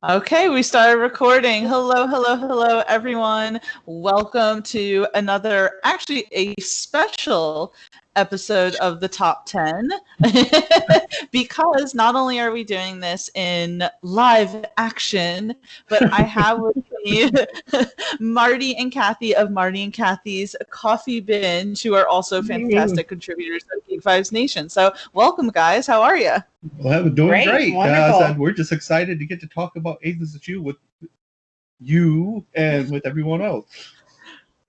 Okay, we started recording. Hello, everyone. Welcome to actually a special episode of the Top 10. Because not only are we doing this in live action, but I have with me Marty and Kathy of Marty and Kathy's Coffee Binge, who are also fantastic contributors of Geek Vibes Nation. So welcome, guys. How are you? Well, we're doing great. Wonderful. We're just excited to get to talk about Agents of S.H.I.E.L.D. with you and with everyone else.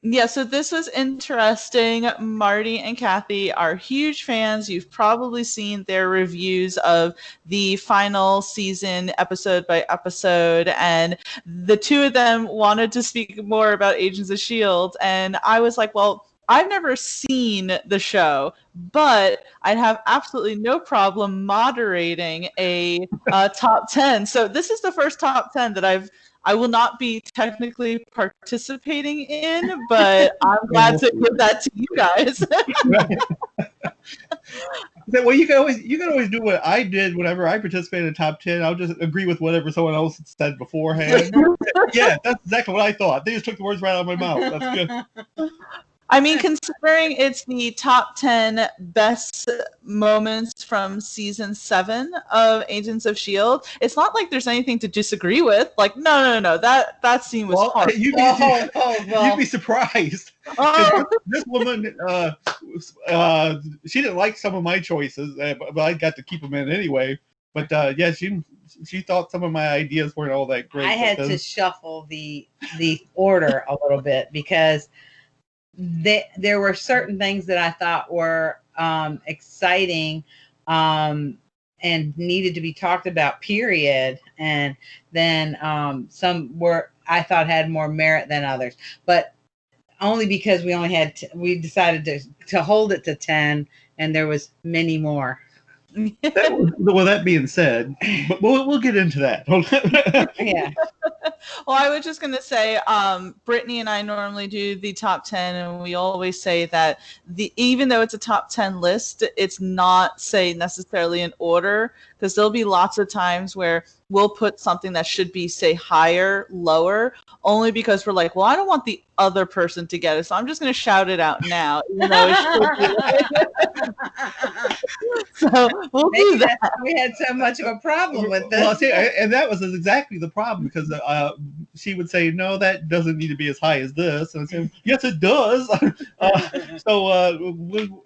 Yeah, so this was interesting. Marty and Kathy are huge fans. You've probably seen their reviews of the final season episode by episode, and the two of them wanted to speak more about Agents of S.H.I.E.L.D., and I was like, well, I've never seen the show, but I'd have absolutely no problem moderating a top 10. So this is the first top 10 that I will not be technically participating in, but I'm glad to give that to you guys. Well, you can always do what I did whenever I participated in top 10. I'll just agree with whatever someone else said beforehand. Yeah, that's exactly what I thought. They just took the words right out of my mouth. That's good. I mean, considering it's the top 10 best moments from season 7 of Agents of S.H.I.E.L.D., it's not like there's anything to disagree with. Like, no, that scene was hard. You'd be surprised. This woman, she didn't like some of my choices, but I got to keep them in anyway. But yeah, she thought some of my ideas weren't all that great. I had to shuffle the order a little bit because there were certain things that I thought were exciting and needed to be talked about, period. And then some were I thought had more merit than others, but only because we decided to hold it to 10, and there was many more. That being said, but we'll get into that. Yeah. Well, I was just going to say, Brittany and I normally do the top 10, and we always say that even though it's a top 10 list, it's not, say, necessarily in order, because there'll be lots of times where we'll put something that should be, say, higher, lower, only because we're like, well, I don't want the other person to get it, so I'm just going to shout it out now, even though it should be. So we'll do that. We had so much of a problem with this. Well, see, and that was exactly the problem, because she would say, no, that doesn't need to be as high as this, and I said, yes, it does.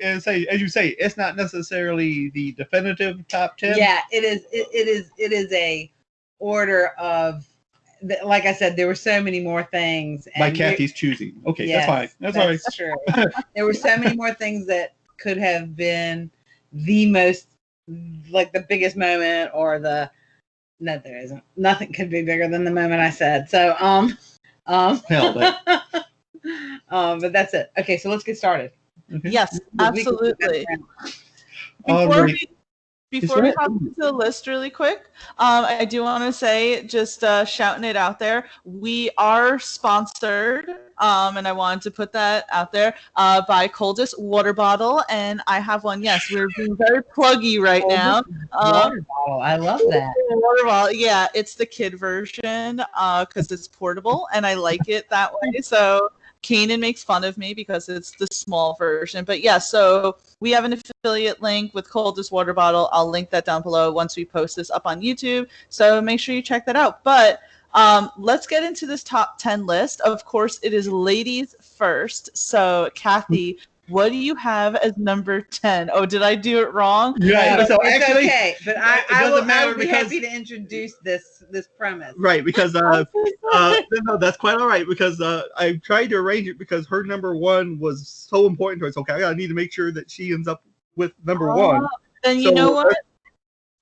And say, as you say, it's not necessarily the definitive top 10. Yeah, it is a order of, like I said, there were so many more things. By Kathy's choosing. Okay, yes, that's fine. That's all right. True. There were so many more things that could have been the most, like the biggest moment, or no, there isn't. Nothing could be bigger than the moment I said. So, Hell, but that's it. Okay, so let's get started. Okay. Yes, absolutely. Before we hop into the list really quick, I do want to say, just shouting it out there, we are sponsored, and I wanted to put that out there, by Coldest Water Bottle, and I have one. Yes, we're being very pluggy right now. Water bottle, I love that. Water bottle, yeah, it's the kid version, because it's portable, and I like it that way, so Kanan makes fun of me because it's the small version. But yeah, so we have an affiliate link with Coldest Water Bottle. I'll link that down below once we post this up on YouTube. So make sure you check that out. But let's get into this top 10 list. Of course, it is ladies first. So Kathy, what do you have as number 10? Oh, did I do it wrong? Yeah, no, so it's actually, okay. But I would be happy to introduce this premise. Right, because no, that's quite all right, because I tried to arrange it because her number 1 was so important to us. Okay, I need to make sure that she ends up with number 1. Then you know what?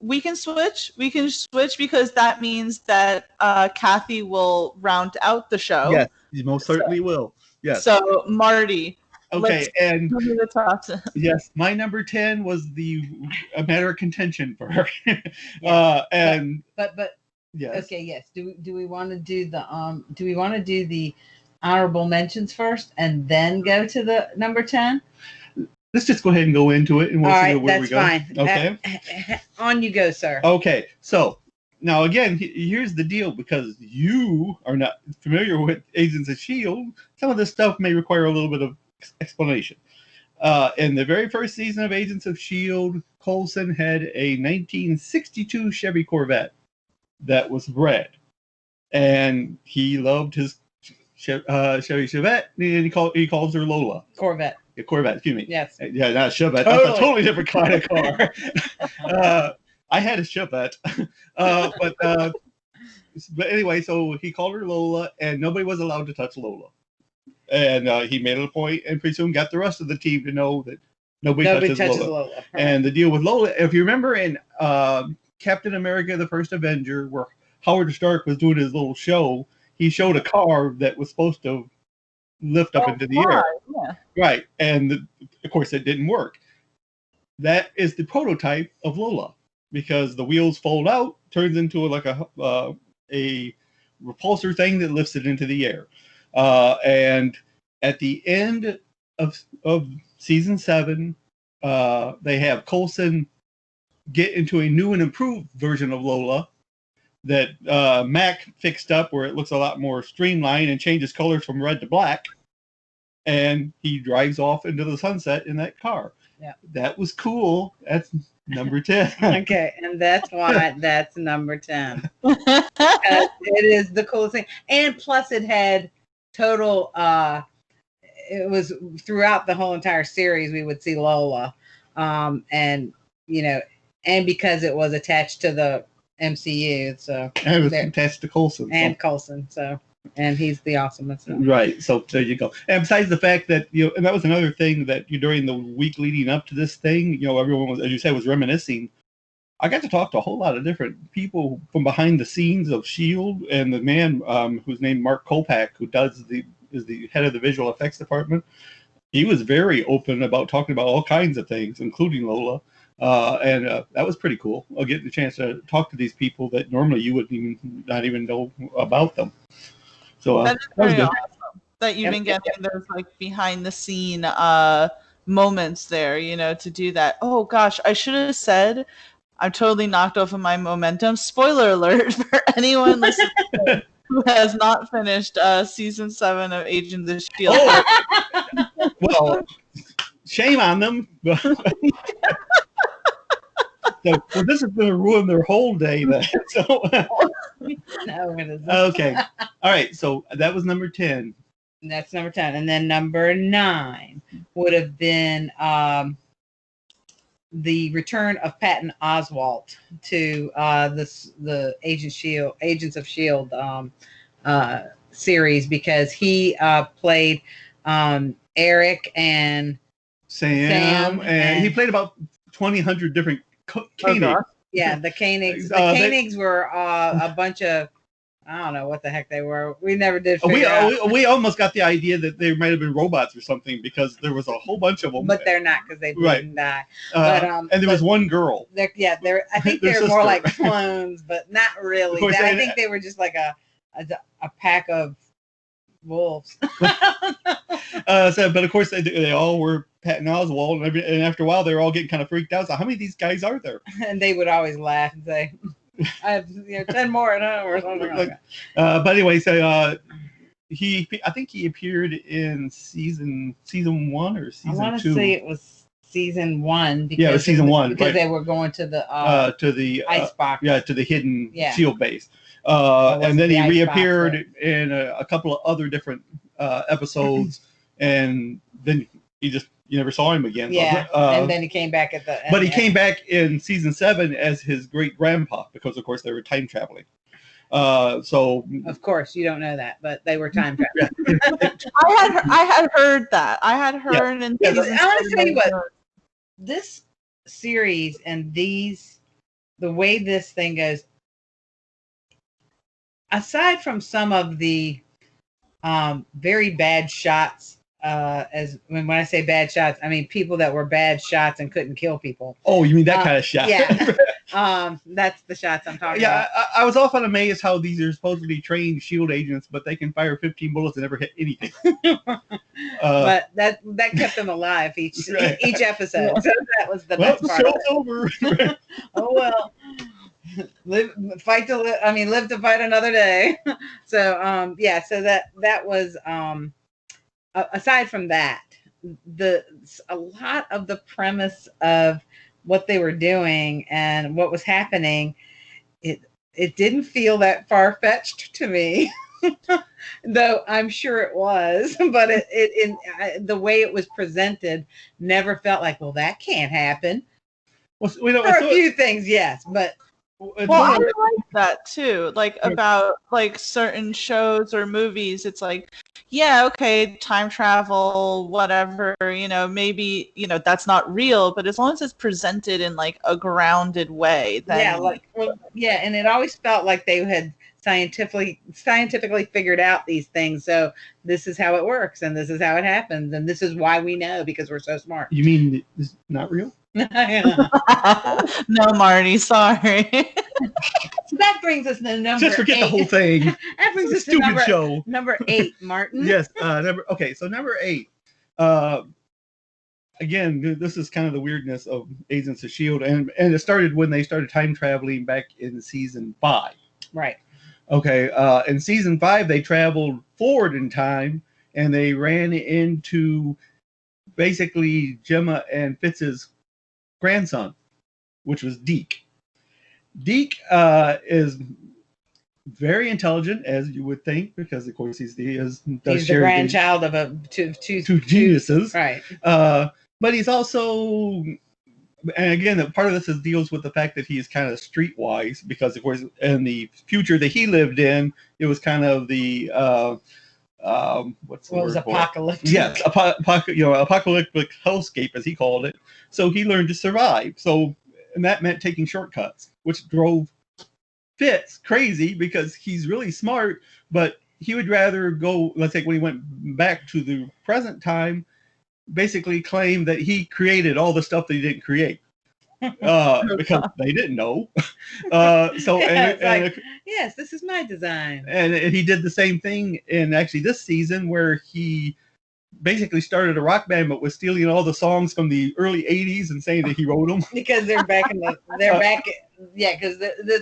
We can switch. Because that means that Kathy will round out the show. Yes, you most certainly will. Yes. So Marty. Okay, and the top 10. Yes, my number 10 was a matter of contention for her. Yes. But yes. Okay, yes. Do we want to do the honorable mentions first and then go to the number 10? Let's just go ahead and go into it, and we'll see where we go. All right, that's fine. Okay. On you go, sir. Okay, so Now, again, here's the deal, because you are not familiar with Agents of S.H.I.E.L.D., some of this stuff may require a little bit of explanation. In the very first season of Agents of S.H.I.E.L.D., Coulson had a 1962 Chevy Corvette that was red. And he loved his Chevy Chevette, and he calls her Lola. Corvette. Yeah, Corvette, excuse me. Yes. Yeah, not a Chevette. Totally. That's a totally different kind of car. I had a Chevette. But anyway, so he called her Lola, and nobody was allowed to touch Lola. And he made it a point, and pretty soon got the rest of the team to know that nobody touches Lola. Right. And the deal with Lola, if you remember in Captain America: The First Avenger, where Howard Stark was doing his little show, he showed a car that was supposed to lift up into the air. Yeah. Right. And of course, it didn't work. That is the prototype of Lola, because the wheels fold out, turns into like a repulsor thing that lifts it into the air. And at the end of season 7, they have Coulson get into a new and improved version of Lola that Mac fixed up, where it looks a lot more streamlined and changes colors from red to black. And he drives off into the sunset in that car. Yeah. That was cool. That's number 10. Okay, and that's why that's number 10. It is the coolest thing. And plus it had total it was throughout the whole entire series we would see Lola. And because it was attached to the MCU, so and it was attached to Coulson. And Coulson, so and he's the awesomest. Right. So there you go. And besides the fact that, and that was another thing that during the week leading up to this thing, everyone was, as you said, was reminiscing. I got to talk to a whole lot of different people from behind the scenes of S.H.I.E.L.D. and the man who's named Mark Kopak, who is the head of the visual effects department. He was very open about talking about all kinds of things, including Lola. And that was pretty cool. Getting the chance to talk to these people that normally you would not even know about them. So that is very awesome that you've been getting those like behind the scene moments there, to do that. Oh gosh, I should have said, I'm totally knocked off of my momentum. Spoiler alert for anyone listening who has not finished season 7 of Agents of S.H.I.E.L.D. Oh. Well, shame on them. So this is going to ruin their whole day then. So, no, it isn't. Okay. All right. So that was number 10. That's number 10. And then number 9 would have been the return of Patton Oswalt to the Agents of S.H.I.E.L.D. Series, because he played Eric and Sam, and he played about 2,000 different Koenigs. Yeah, the Koenigs. The Koenigs were a bunch of, I don't know what the heck they were. We never did figure out. We almost got the idea that they might have been robots or something, because there was a whole bunch of them. But they're not, because they didn't die. And there was one girl. I think they're more like clones, but not really. I think they were just like a pack of wolves. But of course they all were Patton Oswalt, and after a while they were all getting kind of freaked out. So how many of these guys are there? And they would always laugh and say, "I have 10 more at home," or something like that. But anyway, so I think he appeared in season 1 or season 2. I want to say it was season 1. Because it was season 1 because they were going to the icebox. To the hidden S.H.I.E.L.D. base. And then he reappeared in a couple of other different episodes, and then you never saw him again. Yeah, and then he came back at the end. But he came back in season 7 as his great grandpa, because of course they were time traveling. So of course you don't know that, but they were time traveling. I had heard that. I had heard in I want to tell you what, this series and the way this thing goes, aside from some of the very bad shots, when I say bad shots, I mean people that were bad shots and couldn't kill people. Oh, you mean that kind of shot? Yeah. That's the shots I'm talking about. Yeah, I was often amazed how these are supposedly trained S.H.I.E.L.D. agents, but they can fire 15 bullets and never hit anything. But that kept them alive each episode. So that was the best part. The show's over. Oh well. live to fight another day. So yeah, so that was aside from that, a lot of the premise of what they were doing and what was happening, it didn't feel that far-fetched to me. Though I'm sure it was, but the way it was presented never felt like, well, that can't happen. Well, For a few things, yes, but well, I like that too. Like about like certain shows or movies, it's like, yeah, okay, time travel, whatever, maybe, that's not real, but as long as it's presented in like a grounded way, then and it always felt like they had scientifically figured out these things. So this is how it works, and this is how it happens, and this is why we know, because we're so smart. You mean it's not real? No, Marty, sorry. So that brings us to number 8. Just forget the whole thing. That brings us to number 8, Martin. Yes, so number 8. Again, this is kind of the weirdness of Agents of S.H.I.E.L.D. and it started when they started time traveling back in season 5. Right. Okay, in season 5, they traveled forward in time, and they ran into basically Gemma and Fitz's grandson, which was Deke. Deke is very intelligent, as you would think, because of course he's the grandchild of two geniuses, right? But he's also, and again, part of this deals with the fact that he's kind of streetwise, because of course in the future that he lived in, it was kind of the what's the word? Apocalyptic. Yes, apocalyptic hellscape, as he called it. So he learned to survive. And that meant taking shortcuts, which drove Fitz crazy because he's really smart, but he would rather go, let's say when he went back to the present time, basically claim that he created all the stuff that he didn't create. Because they didn't know. Yes, this is my design. And he did the same thing in actually this season, where he basically started a rock band, but was stealing all the songs from the early 80s and saying that he wrote them. Because because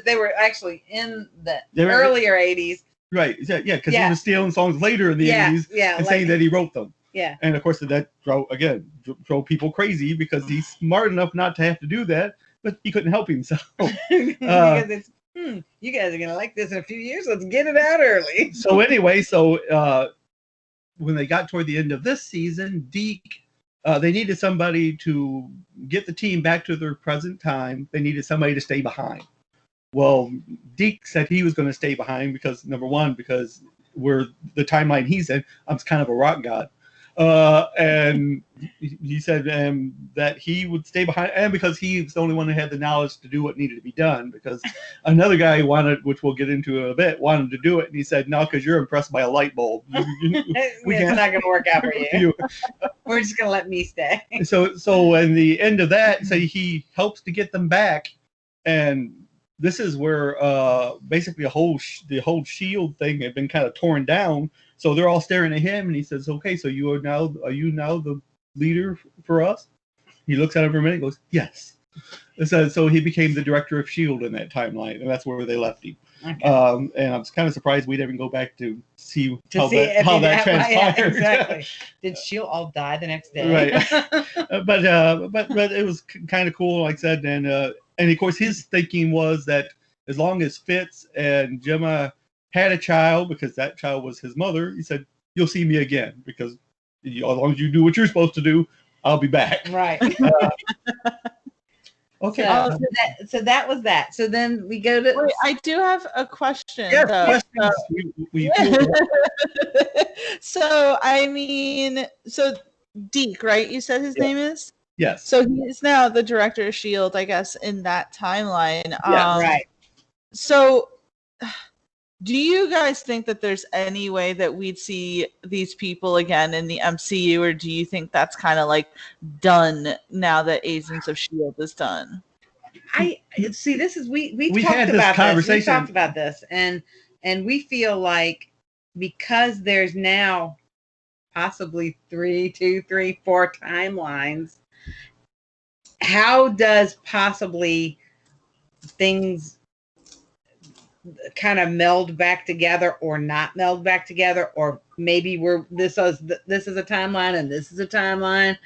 they were actually in the earlier 80s. Right, yeah, because he was stealing songs later in the 80s and saying that he wrote them. Yeah. And of course that drove people crazy, because he's smart enough not to have to do that, but he couldn't help himself. Because it's, you guys are going to like this in a few years, let's get it out early. So anyway, when they got toward the end of this season, Deke, they needed somebody to get the team back to their present time. They needed somebody to stay behind. Well, Deke said he was going to stay behind because, number one, because where the timeline he's in, I'm kind of a rock god. And he said that he would stay behind, and because he was the only one who had the knowledge to do what needed to be done, because another guy wanted, which we'll get into in a bit, wanted to do it, and he said, no, because you're impressed by a light bulb. It's not going to work out for you. We're just going to let me stay. So in the end of that, he helps to get them back, and this is where basically the whole S.H.I.E.L.D. thing had been kind of torn down. So they're all staring at him, and he says, "Okay, so are you now the leader for us?" He looks at him for a minute and goes, "Yes." So he became the director of S.H.I.E.L.D. in that timeline, and that's where they left him. Okay. And I'm kind of surprised we didn't go back to see how that transpired. Yeah, exactly. Did S.H.I.E.L.D. all die the next day? Right. But it was kind of cool, like I said, and of course his thinking was that as long as Fitz and Gemma had a child, because that child was his mother, he said, "You'll see me again, because as long as you do what you're supposed to do, I'll be back." Right. Okay. So that was that. So then we go to. Wait, I do have a question. Yes, So Deke, right? You said his name is? Yes. So he's now the director of S.H.I.E.L.D., I guess, in that timeline. Yeah, right. So do you guys think that there's any way that we'd see these people again in the MCU, or do you think that's kind of like done now that Agents of S.H.I.E.L.D. is done? I see. This is we talked had this about conversation. We talked about this, and we feel like because there's now possibly 3, 2, 3, 4 timelines. How does possibly things kind of meld back together or not meld back together, or maybe this is a timeline and this is a timeline.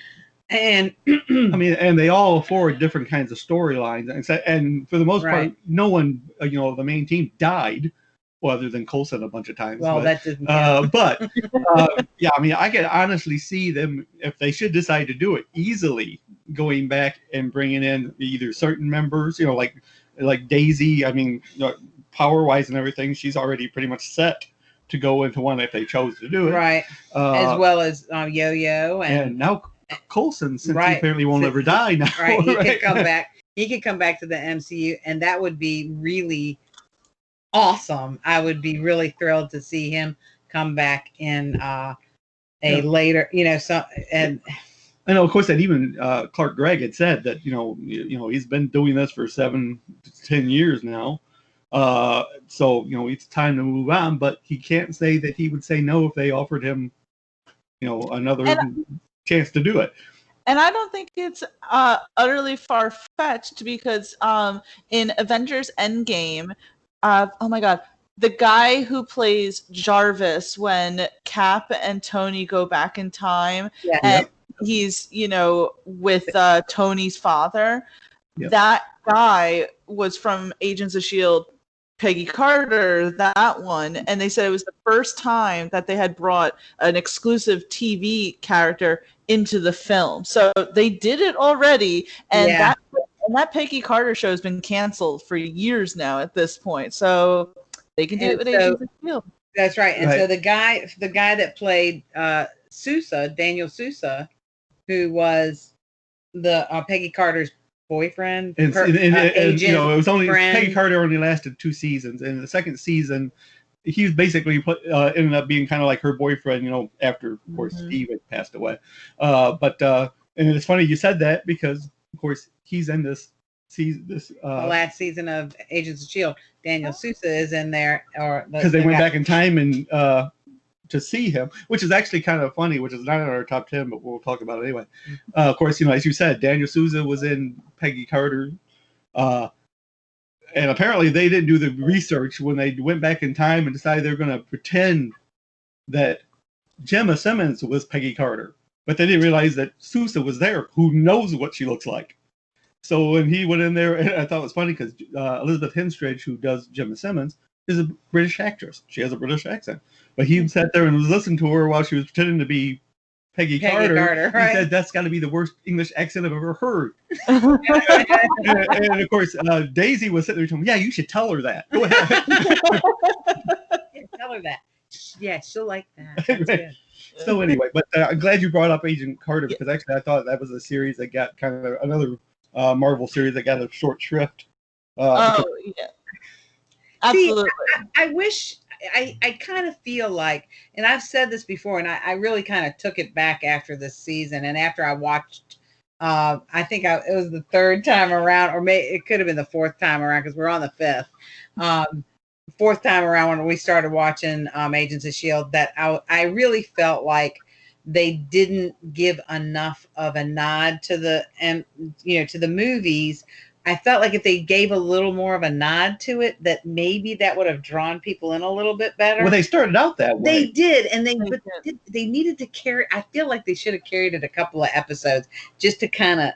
And I mean, and they all afford different kinds of storylines, and for the most part, no one, the main team died, well, other than Coulson a bunch of times. Well, but, that doesn't count. But yeah, I mean, I can honestly see them, if they should decide to do it, easily going back and bringing in either certain members, like Daisy. I mean, power wise and everything, she's already pretty much set to go into one if they chose to do it, right? As well as Yo-Yo and now Coulson, since he apparently won't ever die now. Right, he could come back. He could come back to the MCU, and that would be really awesome. I would be really thrilled to see him come back in later, and I know, of course, that even Clark Gregg had said that he's been doing this for 7 to 10 years now, so it's time to move on. But he can't say that he would say no if they offered him, another chance to do it. And I don't think it's utterly far-fetched, because in Avengers Endgame, oh my God, the guy who plays Jarvis when Cap and Tony go back in time, and he's, with Tony's father, that guy was from Agents of S.H.I.E.L.D., Peggy Carter, that one, and they said it was the first time that they had brought an exclusive TV character into the film. So they did it already, and that Peggy Carter show has been canceled for years now at this point. So they can do it with Agents of S.H.I.E.L.D. That's right. And so the guy that played Souza, Daniel Souza, who was the Peggy Carter's boyfriend, it was only Peggy Carter only lasted 2 seasons, and the second season he was basically ended up being kind of like her boyfriend, after, of course, Steve had passed away. And it's funny you said that, because of course he's in this season, the last season of Agents of S.H.I.E.L.D. Daniel Souza is in there, because they went back in time and to see him, which is actually kind of funny, which is not in our top 10, but we'll talk about it anyway. Of course, as you said, Daniel Souza was in Peggy Carter, and apparently they didn't do the research when they went back in time and decided they were going to pretend that Gemma Simmons was Peggy Carter, but they didn't realize that Souza was there, who knows what she looks like. So when he went in there, and I thought it was funny because Elizabeth Henstridge, who does Gemma Simmons, is a British actress. She has a British accent. But he sat there and was listening to her while she was pretending to be Peggy Carter. Right? He said, "That's got to be the worst English accent I've ever heard." and of course, Daisy was sitting there telling me, "Yeah, you should tell her that. Go ahead." Tell her that. Yeah, she'll like that. That's good. So anyway, but I'm glad you brought up Agent Carter, because actually I thought that was a series that got kind of another Marvel series that got a short shrift. Absolutely. See, I wish, I kind of feel like, and I've said this before, and I really kind of took it back after this season, and after I watched, I think it was the 3rd time around, or maybe it could have been the 4th time around, because we're on the 5th. 4th time around when we started watching Agents of S.H.I.E.L.D., that I really felt like they didn't give enough of a nod to the to the movies. I felt like if they gave a little more of a nod to it, that maybe that would have drawn people in a little bit better. Well, they started out that way. They did, and they needed to carry. I feel like they should have carried it a couple of episodes just to kind of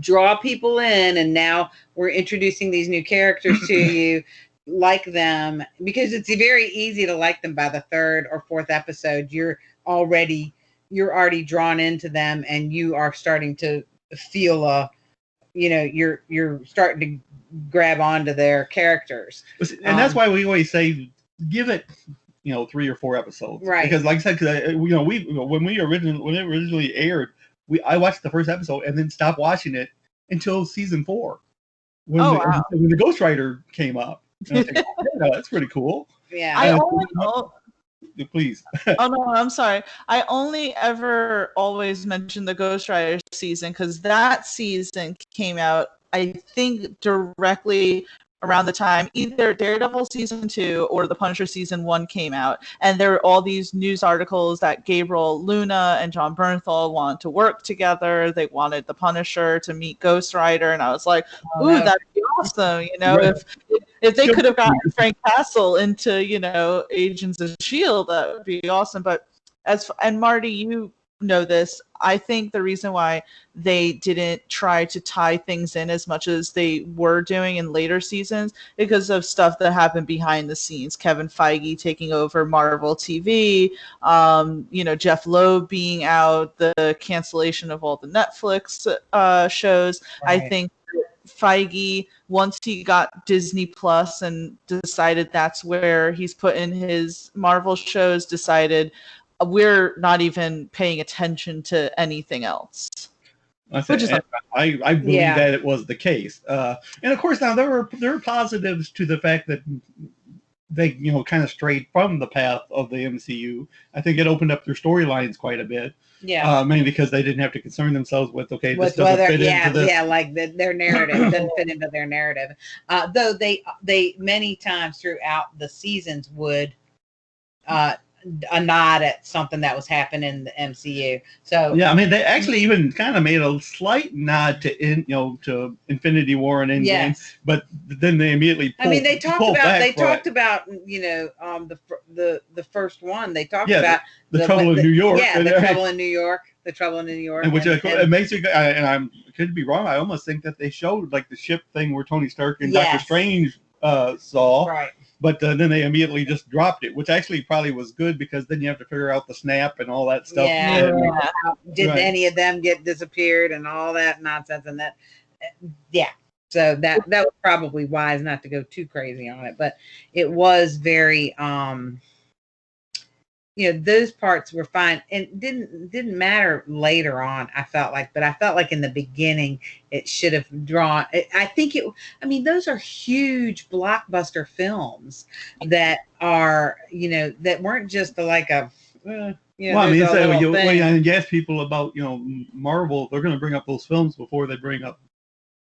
draw people in. And now we're introducing these new characters to you, like them, because it's very easy to like them by the 3rd or 4th episode. You're already drawn into them, and you are starting to feel you're starting to grab onto their characers. And that's why we always say, give it, 3 or 4 episodes. Right. Because like I said, when it originally aired, I watched the first episode and then stopped watching it until season 4. When the Ghost Rider came up. And I was like, yeah, that's pretty cool. Yeah. Please. Oh no, I'm sorry. I only ever always mention the Ghost Rider season because that season came out, I think, directly around the time either Daredevil season 2 or the Punisher season 1 came out, and there were all these news articles that Gabriel Luna and John Bernthal wanted to work together. They wanted the Punisher to meet Ghost Rider, and I was like, ooh, that'd be awesome. You know, if they could have gotten Frank Castle into, you know, Agents of S.H.I.E.L.D., that would be awesome. But and Marty, you know this, I think the reason why they didn't try to tie things in as much as they were doing in later seasons because of stuff that happened behind the scenes. Kevin Feige taking over Marvel TV, you know, Jeff Loeb being out, the cancellation of all the Netflix shows. Right. I think Feige, once he got Disney Plus and decided that's where he's putting his Marvel shows, decided we're not even paying attention to anything else. I believe that it was the case, and of course now there were positives to the fact that they, you know, kind of strayed from the path of the MCU. I think it opened up their storylines quite a bit. Yeah, mainly because they didn't have to concern themselves with this doesn't fit into this. Yeah, like their narrative doesn't fit into their narrative. Though they many times throughout the seasons would a nod at something that was happening in the MCU. So yeah, I mean they actually even kind of made a slight nod to Infinity War and Endgame, yes. But then they immediately they talked about you know the first one they talked about the trouble in New York. Yeah, the trouble in New York. The trouble in New York. And which it makes you, and I could be wrong, I almost think that they showed like the ship thing where Tony Stark and Doctor Strange saw. Right. But then they immediately just dropped it, which actually probably was good because then you have to figure out the snap and all that stuff. Yeah. Did any of them get disappeared and all that nonsense and that? Yeah. So that was probably wise not to go too crazy on it, but it was very, you know, those parts were fine and didn't matter later on. I felt like in the beginning it should have drawn. Those are huge blockbuster films that are, you know, that weren't just like a. You know, you ask people about, you know, Marvel, they're going to bring up those films before they bring up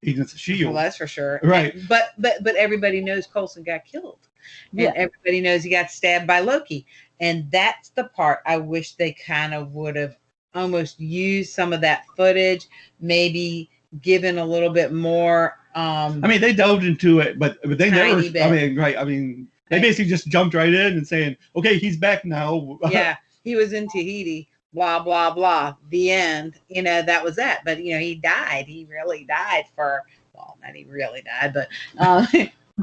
Agents of S.H.I.E.L.D. Well, that's for sure. Right. But everybody knows Coulson got killed. And everybody knows he got stabbed by Loki. And that's the part I wish they kind of would have almost used some of that footage, maybe given a little bit more. They delved into it, but they never. They basically just jumped right in and saying, "Okay, he's back now." Yeah, he was in Tahiti. Blah blah blah. The end. You know, that was that. But you know, he died. He really died for. Well, not he really died, but.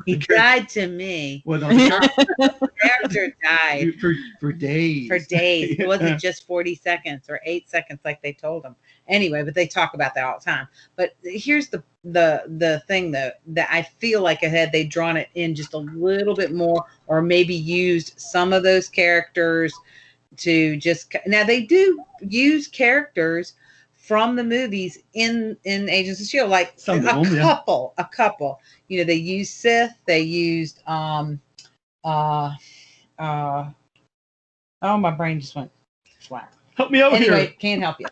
He died to me. Well, no, the character died for days. For days. It wasn't just 40 seconds or 8 seconds like they told him. Anyway, but they talk about that all the time. But here's the thing though, that I feel like had they drawn it in just a little bit more, or maybe used some of those characters to just. Now they do use characters from the movies in Agents of S.H.I.E.L.D., like a couple. You know, they used Sith, they used oh, my brain just went flat. Help me out anyway, here. Can't help you.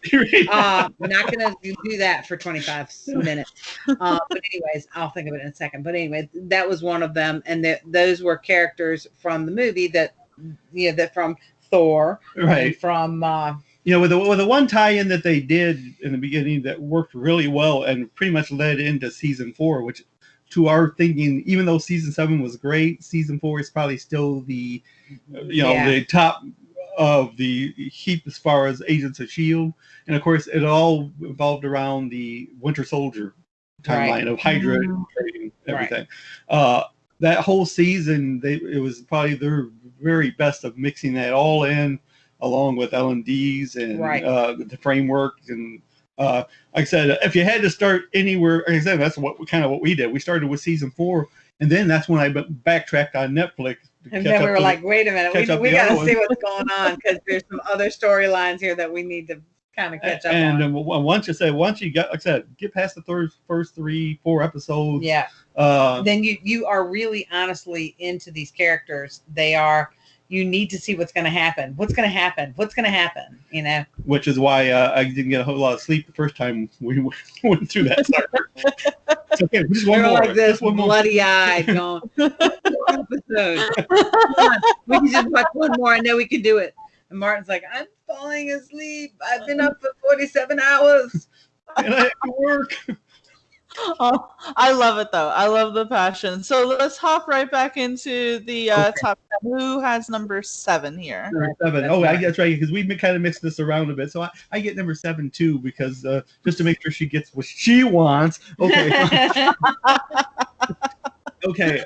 I'm not gonna do that for 25 minutes. But anyways, I'll think of it in a second. But anyway, that was one of them, and those were characters from the movie that from Thor, right? And from with the one tie-in that they did in the beginning that worked really well and pretty much led into season 4, which to our thinking, even though season 7 was great, season 4 is probably still the the top of the heap as far as Agents of S.H.I.E.L.D. And of course it all evolved around the Winter Soldier timeline of Hydra and everything. Right. That whole season, it was probably their very best of mixing that all in, along with L&Ds and the framework. And like I said, if you had to start anywhere, like I said, that's what we did. We started with season 4, and then that's when I backtracked on Netflix. And then we were like, wait a minute, we got to see what's going on, because there's some other storylines here that we need to kind of catch up on. And once you get, like I said, get past the first 3-4 episodes. Yeah. Then you are really honestly into these characters. They are. you need to see what's going to happen. What's going to happen? What's going to happen? You know. Which is why I didn't get a whole lot of sleep the first time we went through that. It's okay, just one more. Like this, just one bloody-eyed, going, episode. We can just watch one more. I know we can do it. And Martin's like, I'm falling asleep. I've been up for 47 hours. And I have to work. Oh, I love it though. I love the passion. So let's hop right back into the top 10. Who has number 7 here? Number 7. That's right, because we kind of mixed this around a bit. So I get number 7 too, because just to make sure she gets what she wants. Okay. Okay.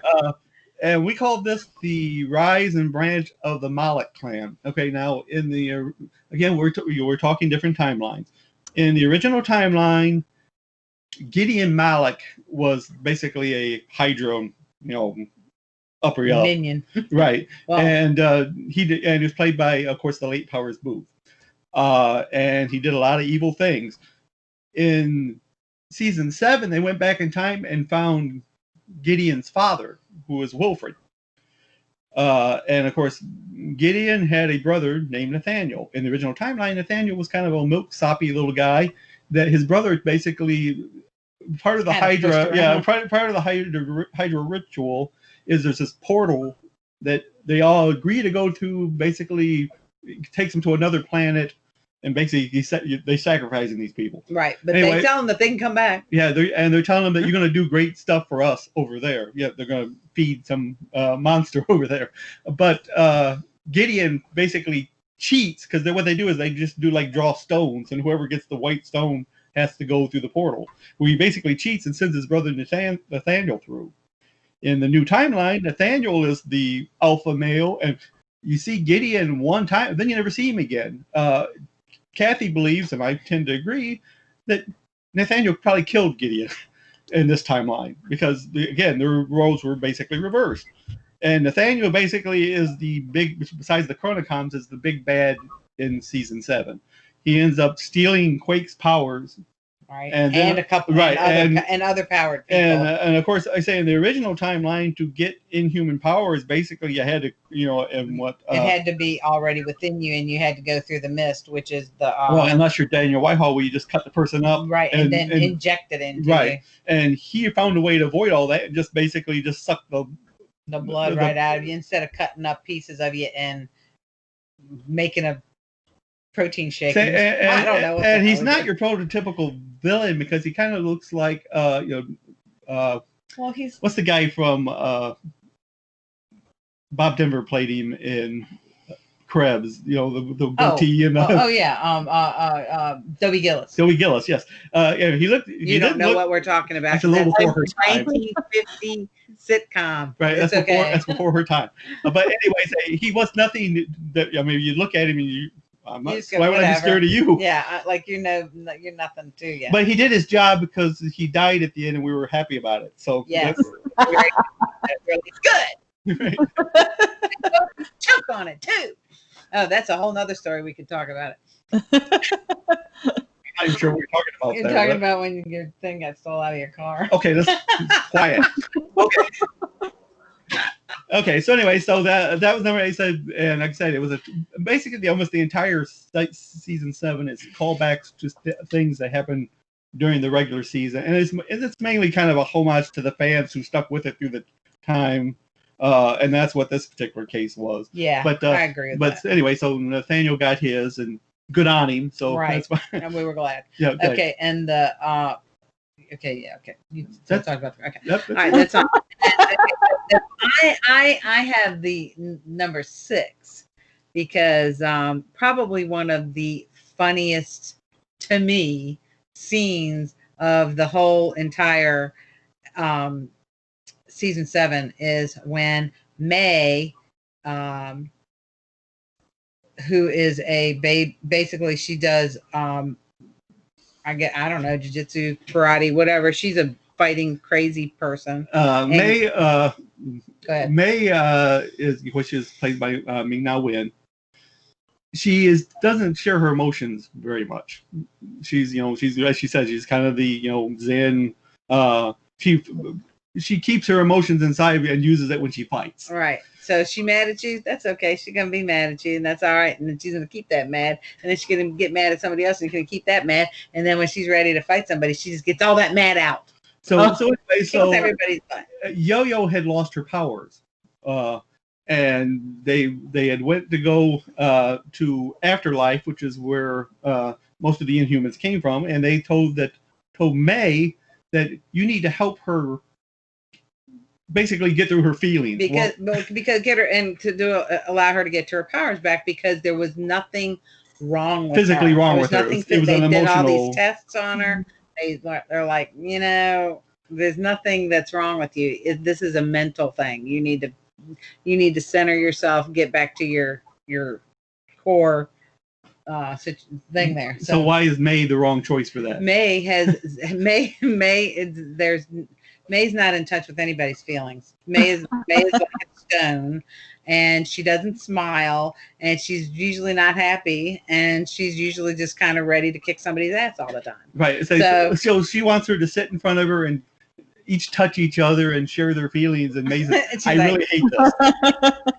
And we called this the rise and branch of the Mallet clan. Okay. Now in the again, we're talking different timelines. In the original timeline, Gideon Mallet was basically a Hydra, upper minion, right? Wow. And he was played by, of course, the late Powers Booth, and he did a lot of evil things. In season 7, they went back in time and found Gideon's father, who was Wilfred, and of course, Gideon had a brother named Nathaniel. In the original timeline, Nathaniel was kind of a milk-soppy little guy. That his brother basically part of the Hydra, part of the Hydra ritual is there's this portal that they all agree to go to. Basically, it takes them to another planet, and basically they sacrificing these people. Right, but anyway, they tell them that they can come back. Yeah, they're telling them that you're going to do great stuff for us over there. Yeah, they're going to feed some monster over there. But Gideon basically cheats, because what they do is they just do like draw stones, and whoever gets the white stone has to go through the portal. Where he basically cheats and sends his brother Nathaniel through. In the new timeline, Nathaniel is the alpha male, and you see Gideon one time, then you never see him again. Kathy believes, and I tend to agree, that Nathaniel probably killed Gideon in this timeline, because again, their roles were basically reversed. And Nathaniel basically is the big, besides the Chronicons, is the big bad in season 7. He ends up stealing Quake's powers. Right. And a couple and other powered people. And of course, I say in the original timeline, to get inhuman powers, basically you had to, it had to be already within you, and you had to go through the mist, which is the well, unless you're Daniel Whitehall, where you just cut the person up, right, and then inject it into you. And he found a way to avoid all that, and just basically just suck the blood right out of you, instead of cutting up pieces of you and making a protein shake. I don't know. And he's not your prototypical villain, because he kind of looks like well, he's what's the guy from Bob Denver played him in Krebs, the goatee and Dobie Gillis. Dobie Gillis, yes. He looked. You don't know what we're talking about. That's a little before her time. 1950 sitcom. Right. That's before her time. But anyways, he was nothing that. You look at him and why would I be scared of you? Yeah, you're nothing to you. But he did his job, because he died at the end, and we were happy about it. So yes, that's really good. Right. Choke on it too. Oh, that's a whole nother story. We could talk about it. I'm sure we're talking about. You're talking about when your thing got stole out of your car. Okay, let's quiet. Okay. Okay, so anyway, that was number 8. And like I said, it was basically almost the entire season 7 is callbacks to things that happened during the regular season, and it's mainly kind of a homage to the fans who stuck with it through the time, and that's what this particular case was. Yeah, but I agree with that. But anyway, so Nathaniel got his, and good on him. So right, that's why. And we were glad. Yeah. Okay, and the okay. You talk about okay. Yep, all right, that's all. I have the number 6, because probably one of the funniest to me scenes of the whole entire season 7 is when May, who is basically she does I don't know, jiu-jitsu, karate, whatever. She's a fighting crazy person. May May which is played by Ming Na Wen. She doesn't share her emotions very much. She's as she says, she's kind of the Zen. She she keeps her emotions inside and uses it when she fights. Right. So is she mad at you? That's okay. She's gonna be mad at you, and that's all right. And then she's gonna keep that mad, and then she's gonna get mad at somebody else, and she's gonna keep that mad. And then when she's ready to fight somebody, she just gets all that mad out. So anyway, Kills everybody's fun. Yo-Yo had lost her powers, and they had went to go to Afterlife, which is where most of the Inhumans came from, and they told May that you need to help her basically get through her feelings because get her and to allow her to get to her powers back, because there was nothing wrong with physically her. wrong with her. It was an emotional. They did all these tests on her. They're like, there's nothing that's wrong with you. This is a mental thing. You need to center yourself, get back to your core thing there. So why is May the wrong choice for that? May's not in touch with anybody's feelings. May is like a stone, and she doesn't smile, and she's usually not happy, and she's usually just kind of ready to kick somebody's ass all the time. Right. So she wants her to sit in front of her and each touch each other and share their feelings. And May says, really hate this.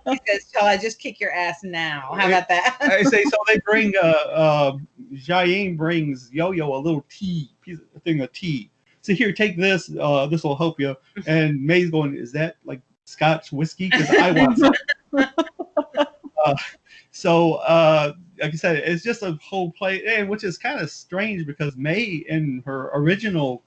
He says, shall I just kick your ass now? How about that? I say, so they bring, Jiaying brings Yo-Yo a little thing of tea. So here, take this. This will help you. And May's going, is that like Scotch whiskey? Because I want some. Like I said, it's just a whole play, and which is kind of strange because May in her original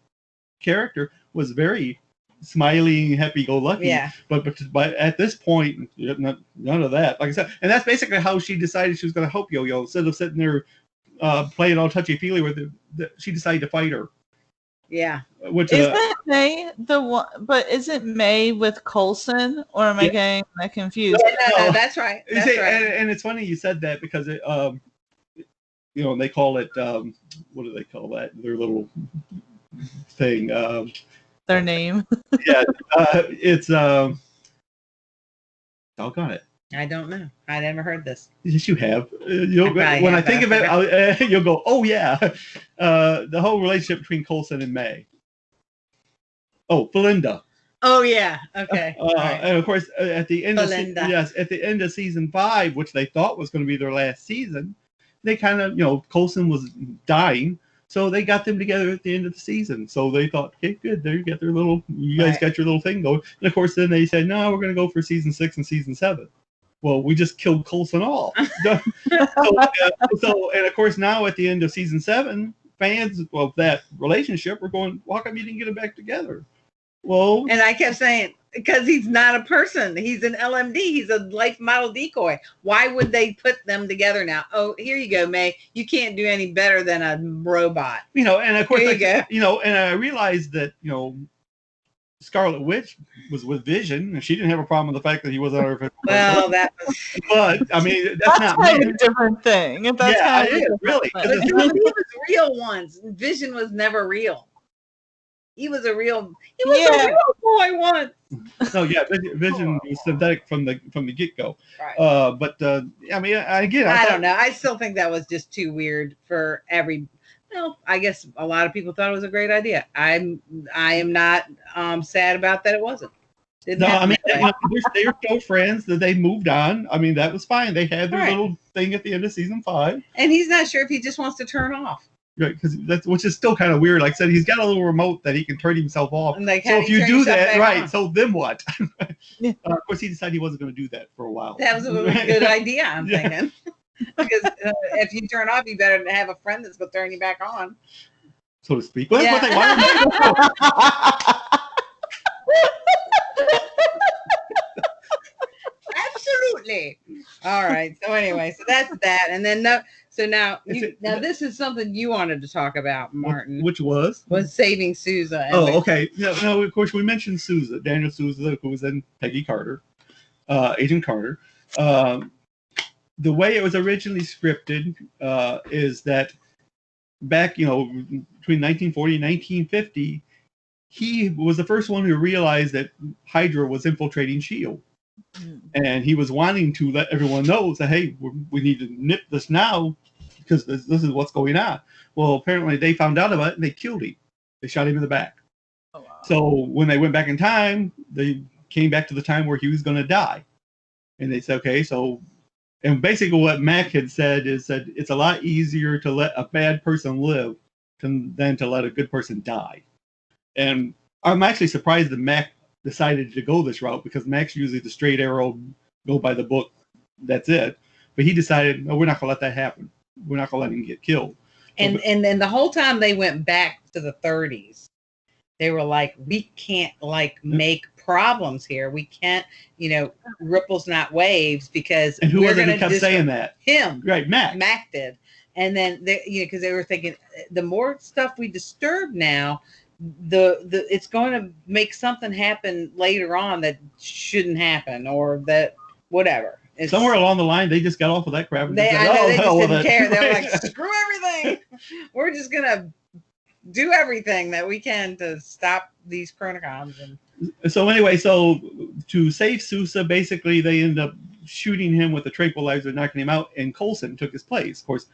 character was very smiley, happy-go-lucky. Yeah. But at this point, none of that. Like I said, and that's basically how she decided she was going to help Yo-Yo. Instead of sitting there playing all touchy-feely with her, she decided to fight her. Yeah. Isn't May the one? But isn't May with Coulson, or am I getting that confused? No, that's right. That's right. And it's funny you said that because it, they call it what do they call that? Their little thing. Their name. Yeah, it's doggone it. I don't know. I never heard this. Yes, you have. When I think of it, you'll go, oh, yeah. The whole relationship between Coulson and May. Oh, Belinda. Oh, yeah. Okay. Right. And, of course, at the end of season 5, which they thought was going to be their last season, they kind of, Coulson was dying. So they got them together at the end of the season. So they thought, okay, good. There you got you guys got your little thing going. And, of course, then they said, no, we're going to go for season 6 and season 7. Well, we just killed Coulson off. And of course, now at the end of season 7, fans of that relationship were going, well, how come you didn't get them back together? Well, and I kept saying, because he's not a person. He's an LMD. He's a life model decoy. Why would they put them together now? Oh, here you go, May. You can't do any better than a robot. And of course, and I realized that, Scarlet Witch was with Vision, and she didn't have a problem with the fact that he wasn't her. Well, that was. But I mean, that's not kind of a different thing. It is really. He was real once. Vision was never real. He was a real boy once. No, yeah, Vision was synthetic from the get-go. Right. But I mean, I don't know. I still think that was just too weird for every. Well, I guess a lot of people thought it was a great idea. I am not sad about that. It wasn't. I mean, they were still friends. That they moved on. I mean, that was fine. They had their little thing at the end of season 5. And he's not sure if he just wants to turn off. Right, which is still kind of weird. Like I said, he's got a little remote that he can turn himself off. So if you do that, right? On. So then what? Of course, he decided he wasn't going to do that for a while. That was a really good idea. I'm thinking. Because if you turn off, you better have a friend that's going to turn you back on, so to speak. Well, that's what they wanted. Absolutely. All right. So anyway, so that's that, and then now this is something you wanted to talk about, Martin. Which was saving Souza. Okay. No, of course we mentioned Souza, Daniel Souza, who was in Peggy Carter, Agent Carter. The way it was originally scripted is that back, between 1940 and 1950, he was the first one who realized that Hydra was infiltrating S.H.I.E.L.D. And he was wanting to let everyone know that, hey, we need to nip this now because this is what's going on. Well, apparently they found out about it and they killed him. They shot him in the back. Oh, wow. So when they went back in time, they came back to the time where he was going to die. And they said, okay, so, and basically what Mac had said is that it's a lot easier to let a bad person live than to let a good person die. And I'm actually surprised that Mac decided to go this route, because Mac's usually the straight arrow, go by the book, that's it. But he decided, no, we're not going to let that happen. We're not going to let him get killed. And then the whole time they went back to the 30s, they were like, we can't make problems here. We can't, ripples not waves, because and who was it who kept saying that? Him, right? Mac did. And then because they were thinking, the more stuff we disturb now, the it's going to make something happen later on that shouldn't happen, or that whatever. Somewhere along the line, they just got off of that crap. They just didn't care. They were like, screw everything. We're just gonna do everything that we can to stop these Chronicons. And so anyway, to save Souza, basically they end up shooting him with a tranquilizer, knocking him out, and Coulson took his place. Of course,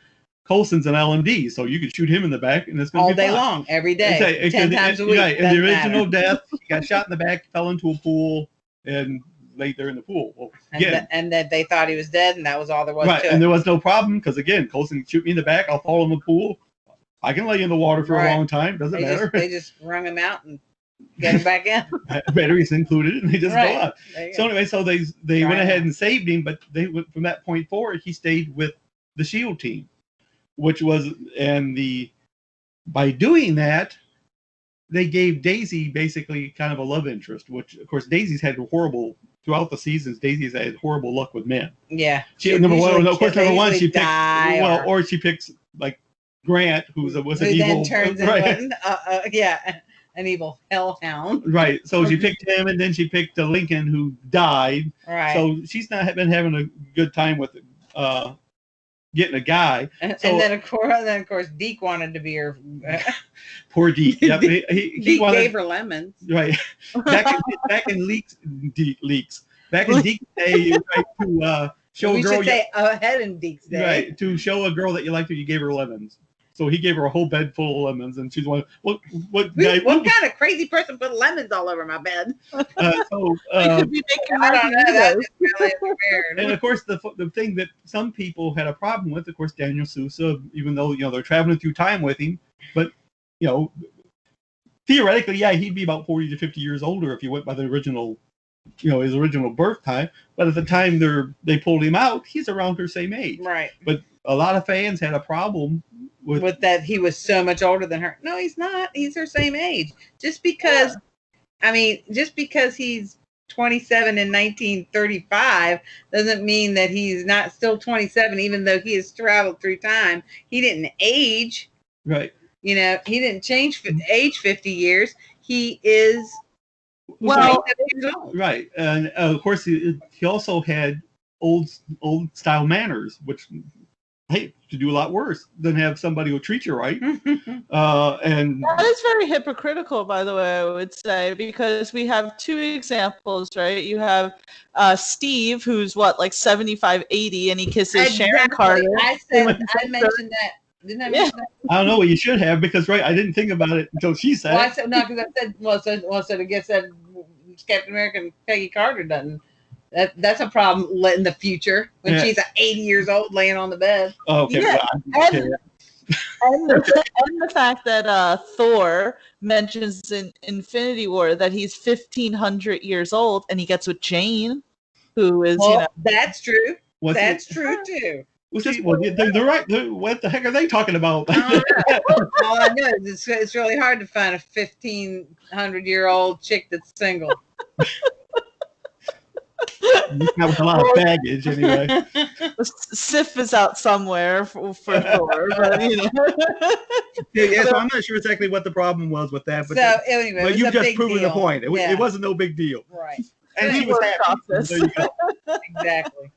Coulson's an LMD, so you could shoot him in the back, and it's going to be all day long, every day, 10 times a week. Right. In the original death, he got shot in the back, fell into a pool, and laid there in the pool. Well, and that they thought he was dead, and that was all there was to it. And there was no problem, because again, Coulson shoot me in the back, I'll fall in the pool. I can lay in the water for a long time. Doesn't matter. They just wrung him out and get him back in. Batteries included, and they just go on. So anyway, so they went ahead and saved him, but they went from that point forward. He stayed with the SHIELD team, which was by doing that, they gave Daisy basically kind of a love interest, which of course Daisy's had horrible throughout the seasons. Daisy's had horrible luck with men. Yeah, number one, she picks or she picks like Grant, who was an evil, then turns into an evil hellhound. Right. So she picked him, and then she picked Lincoln, who died. Right. So she's not been having a good time with getting a guy. And then of course Deke wanted to be her. Poor Deke. Yep. He gave her lemons. Right. Back in Deke day, right, to show a girl. We should say ahead in Deke's day. Right. To show a girl that you liked her, you gave her lemons. So he gave her a whole bed full of lemons, and she's like, what kind of crazy person put lemons all over my bed? Could be making I don't know. That's really weird. And of course, the thing that some people had a problem with, of course, Daniel Souza, even though they're traveling through time with him, but theoretically, he'd be about 40 to 50 years older if you went by the original, his original birth time. But at the time they pulled him out, he's around her same age. Right. But a lot of fans had a problem with that he was so much older than her. No, he's not. He's her same age. Just because he's 27 in 1935 doesn't mean that he's not still 27, even though he has traveled through time. He didn't age. Right. He didn't change age 50 years. He is years old. Right. And of course, he also had old style manners, which to do a lot worse than have somebody who treat you right. And that is very hypocritical, by the way, I would say, because we have two examples, right? You have Steve, who's like 75, 80, and he kisses Sharon Carter. I mentioned that. Didn't I mention that? I don't know. Well, you should have, because I didn't think about it until she said. I said no, because I said I guess that Captain America and Peggy Carter doesn't. That's a problem in the future when she's 80 years old laying on the bed. Oh, okay. Yeah. And the fact that Thor mentions in Infinity War that he's 1,500 years old, and he gets with Jane, who is that's true. That's true too. They're right. What the heck are they talking about? All I know is it's really hard to find a 1,500-year-old chick that's single. That was a lot of baggage, anyway. Sif is out somewhere for Thor, but So I'm not sure exactly what the problem was with that, but anyway, but you've just proven the point. It wasn't no big deal, right? And she was happy. There you go. Exactly.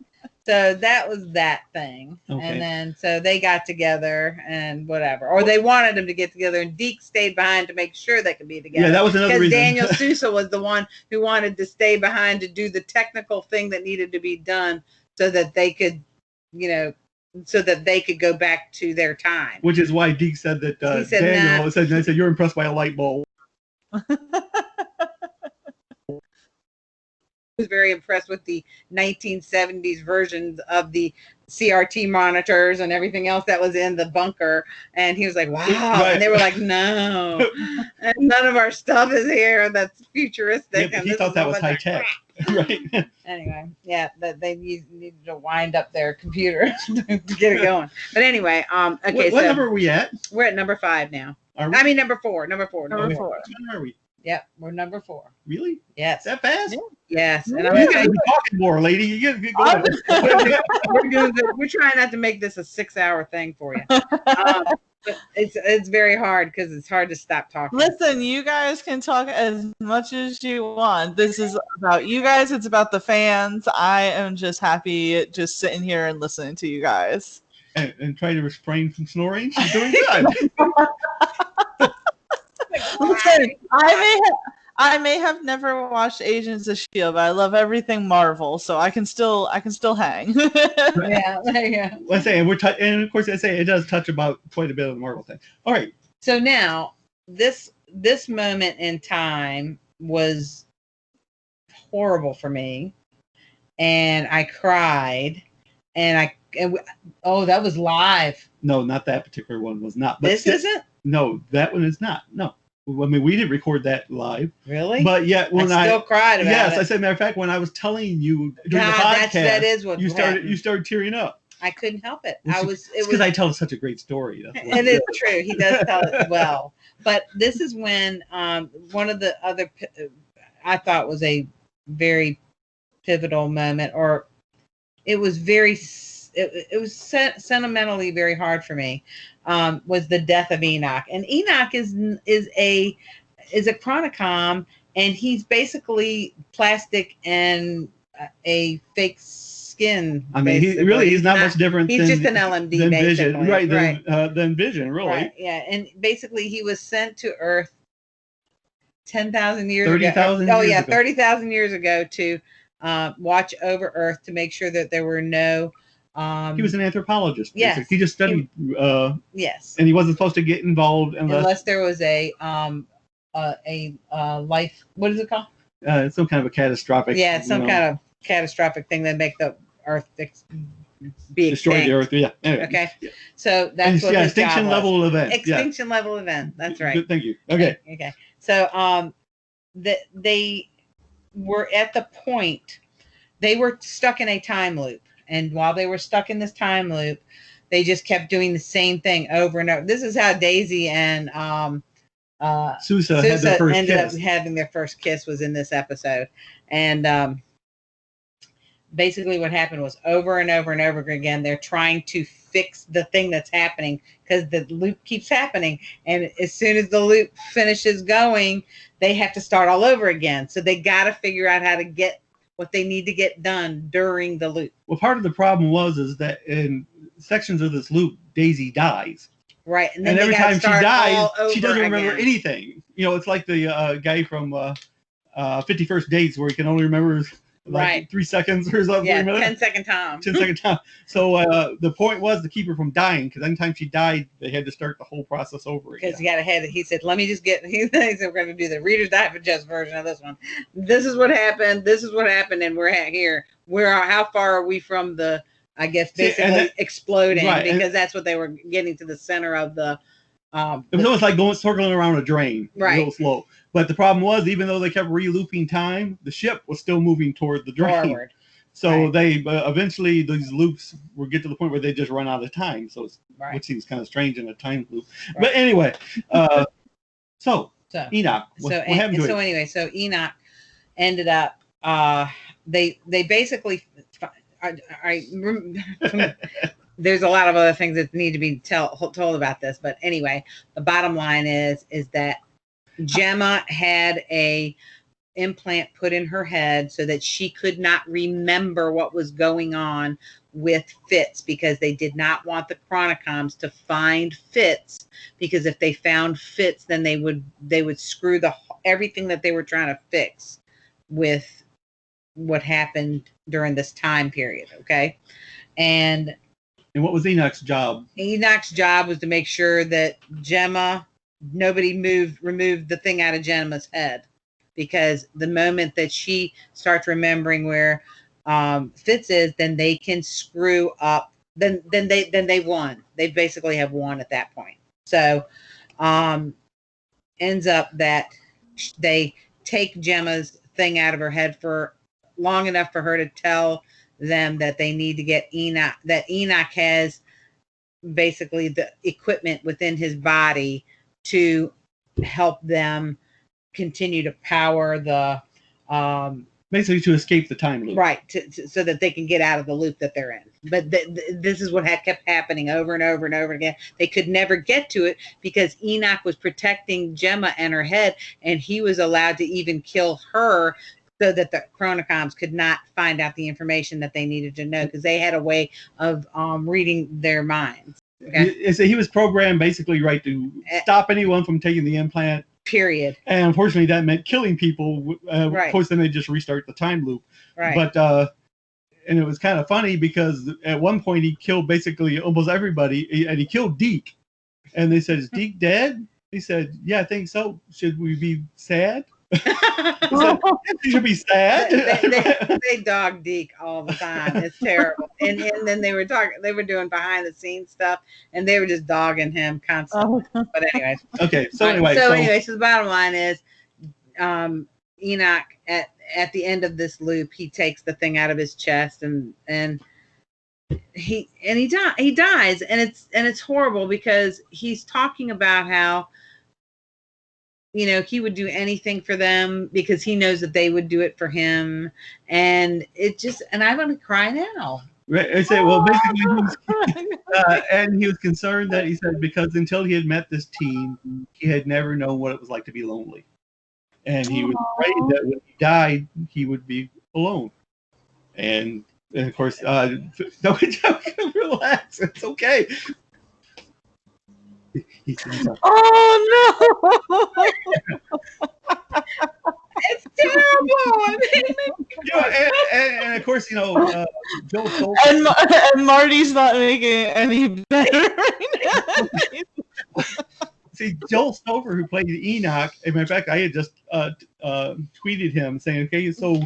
So that was that thing. Okay. And then so they got together and whatever. Or they wanted them to get together, and Deke stayed behind to make sure they could be together. Yeah, that was another reason. Daniel Souza was the one who wanted to stay behind to do the technical thing that needed to be done so that they could, go back to their time. Which is why Deke said that Daniel said you're impressed by a light bulb. Was very impressed with the 1970s versions of the CRT monitors and everything else that was in the bunker. And he was like, wow. Right. And they were like, no. And none of our stuff is here that's futuristic. Yeah, and he thought that was high tech. Right. Anyway, yeah, that they needed to wind up their computer to get it going. But anyway, okay. What number are we at? We're at number 5 now. Are we? I mean, number 4. Number 4. Number Number 4. 4. Which one are we? Yep, we're number 4. Really? Yes. That fast? Yeah. Yes. And You I'm gotta gonna, be talking more, lady. You gotta get going. we're trying not to make this a 6-hour thing for you. But it's very hard because it's hard to stop talking. Listen, you guys can talk as much as you want. This is about you guys. It's about the fans. I am just happy just sitting here and listening to you guys. And try to refrain from snoring. She's doing good. Listen, I may have never watched Agents of S.H.I.E.L.D., but I love everything Marvel, so I can still hang. Yeah, yeah. Let's say, and of course, I say it does touch about quite a bit of the Marvel thing. All right. So now this moment in time was horrible for me, and I cried, and that was live. No, not that particular one was not. But This isn't? No, that one is not. No. I mean, we didn't record that live. Really? But yet, when I still cried about it. Yes, I said, matter of fact, when I was telling you during the podcast, that is what you happened. started tearing up. I couldn't help it. It's because I tell such a great story. And it's true. He does tell it well. But this is when one of the other, I thought was a very pivotal moment, or it was it was sentimentally very hard for me, was the death of Enoch. And Enoch is a chronicom, and he's basically plastic and a fake skin. I mean, he's not much different. He's just an LMD, than basically. Vision, right? Than Vision, really. Right, yeah, and basically he was sent to Earth 10,000 years 30,000 ago. Oh years yeah, ago. 30,000 years ago to watch over Earth to make sure that there were no. He was an anthropologist. Yes. Basically. He just studied. Yes. And he wasn't supposed to get involved unless there was a life. What is it called? Some kind of a catastrophic. Yeah, some kind of catastrophic thing that make the Earth be destroy the Earth. Yeah. Anyway. Okay. So that's what his extinction job level was. event. Extinction level event. That's right. Good, thank you. Okay. Okay. So they were at the point, they were stuck in a time loop, and while they were stuck in this time loop, they just kept doing the same thing over and over. This is how Daisy and Souza had their first ended kiss. up having their first kiss was in this episode. And basically what happened was over and over and over again, they're trying to fix the thing that's happening because the loop keeps happening. And as soon as the loop finishes going, they have to start all over again. So they got to figure out how to get what they need to get done during the loop. Well, part of the problem is that in sections of this loop, Daisy dies. Right. And every time she dies, she doesn't remember again. anything. It's like the guy from 51st Dates where he can only remember like 3 seconds or something. Yeah, 10-second time. 10-second time. So the point was to keep her from dying, because anytime she died, they had to start the whole process over again. Because he got ahead. He said, let me just get, he said, we're going to do the Reader's Digest version of this one. This is what happened. This is what happened. And we're at here. How far are we from the, I guess, basically exploding? Right, because that's what they were getting to the center of the. It was almost like circling around a drain, real slow. But the problem was, even though they kept re-looping time, the ship was still moving toward the drain. Forward. So they eventually these loops will get to the point where they just run out of time. So which seems kind of strange in a time loop. Right. But anyway, so Enoch. What happened to it? So anyway, so Enoch ended up. They basically. There's a lot of other things that need to be told about this, but anyway, the bottom line is that Gemma had a implant put in her head so that she could not remember what was going on with Fitz, because they did not want the Chronicoms to find Fitz, because if they found Fitz, then they would screw everything that they were trying to fix with what happened during this time period. Okay. And what was Enoch's job? Enoch's job was to make sure that Gemma nobody removed the thing out of Gemma's head, because the moment that she starts remembering where Fitz is, then they can screw up. Then they won. They basically have won at that point. So ends up that they take Gemma's thing out of her head for long enough for her to tell them that they need to get Enoch, that Enoch has basically the equipment within his body to help them continue to power the basically to escape the time loop, right, so that they can get out of the loop that they're in. But this is what had kept happening over and over and over again. They could never get to it because Enoch was protecting Gemma and her head, and he was allowed to even kill her so that the Chronocoms could not find out the information that they needed to know, because they had a way of reading their minds. Okay? So he was programmed basically right to stop anyone from taking the implant. Period. And unfortunately, that meant killing people. Right. Of course, then they just restart the time loop. Right. But and it was kind of funny because at one point he killed basically almost everybody, and he killed Deke. And they said, "Is Deke dead?" He said, "Yeah, I think so. Should we be sad?" He said, "Yes, you should be sad." They dog Deke all the time. It's terrible. And then they were doing behind the scenes stuff, and they were just dogging him constantly. But anyways. Okay. So anyway. So the bottom line is, Enoch at the end of this loop, he takes the thing out of his chest, and he dies, and it's horrible because he's talking about how, he would do anything for them because he knows that they would do it for him. And I want to cry now. Right. I say, well, basically, and he was concerned that he said because until he had met this team, he had never known what it was like to be lonely. And he was afraid that when he died, he would be alone. And of course, don't relax. It's okay. Oh no! It's terrible. And of course, Joel Stover. And Marty's not making it any better right now. See, Joel Stover, who played Enoch, in fact, I had just tweeted him saying, okay, so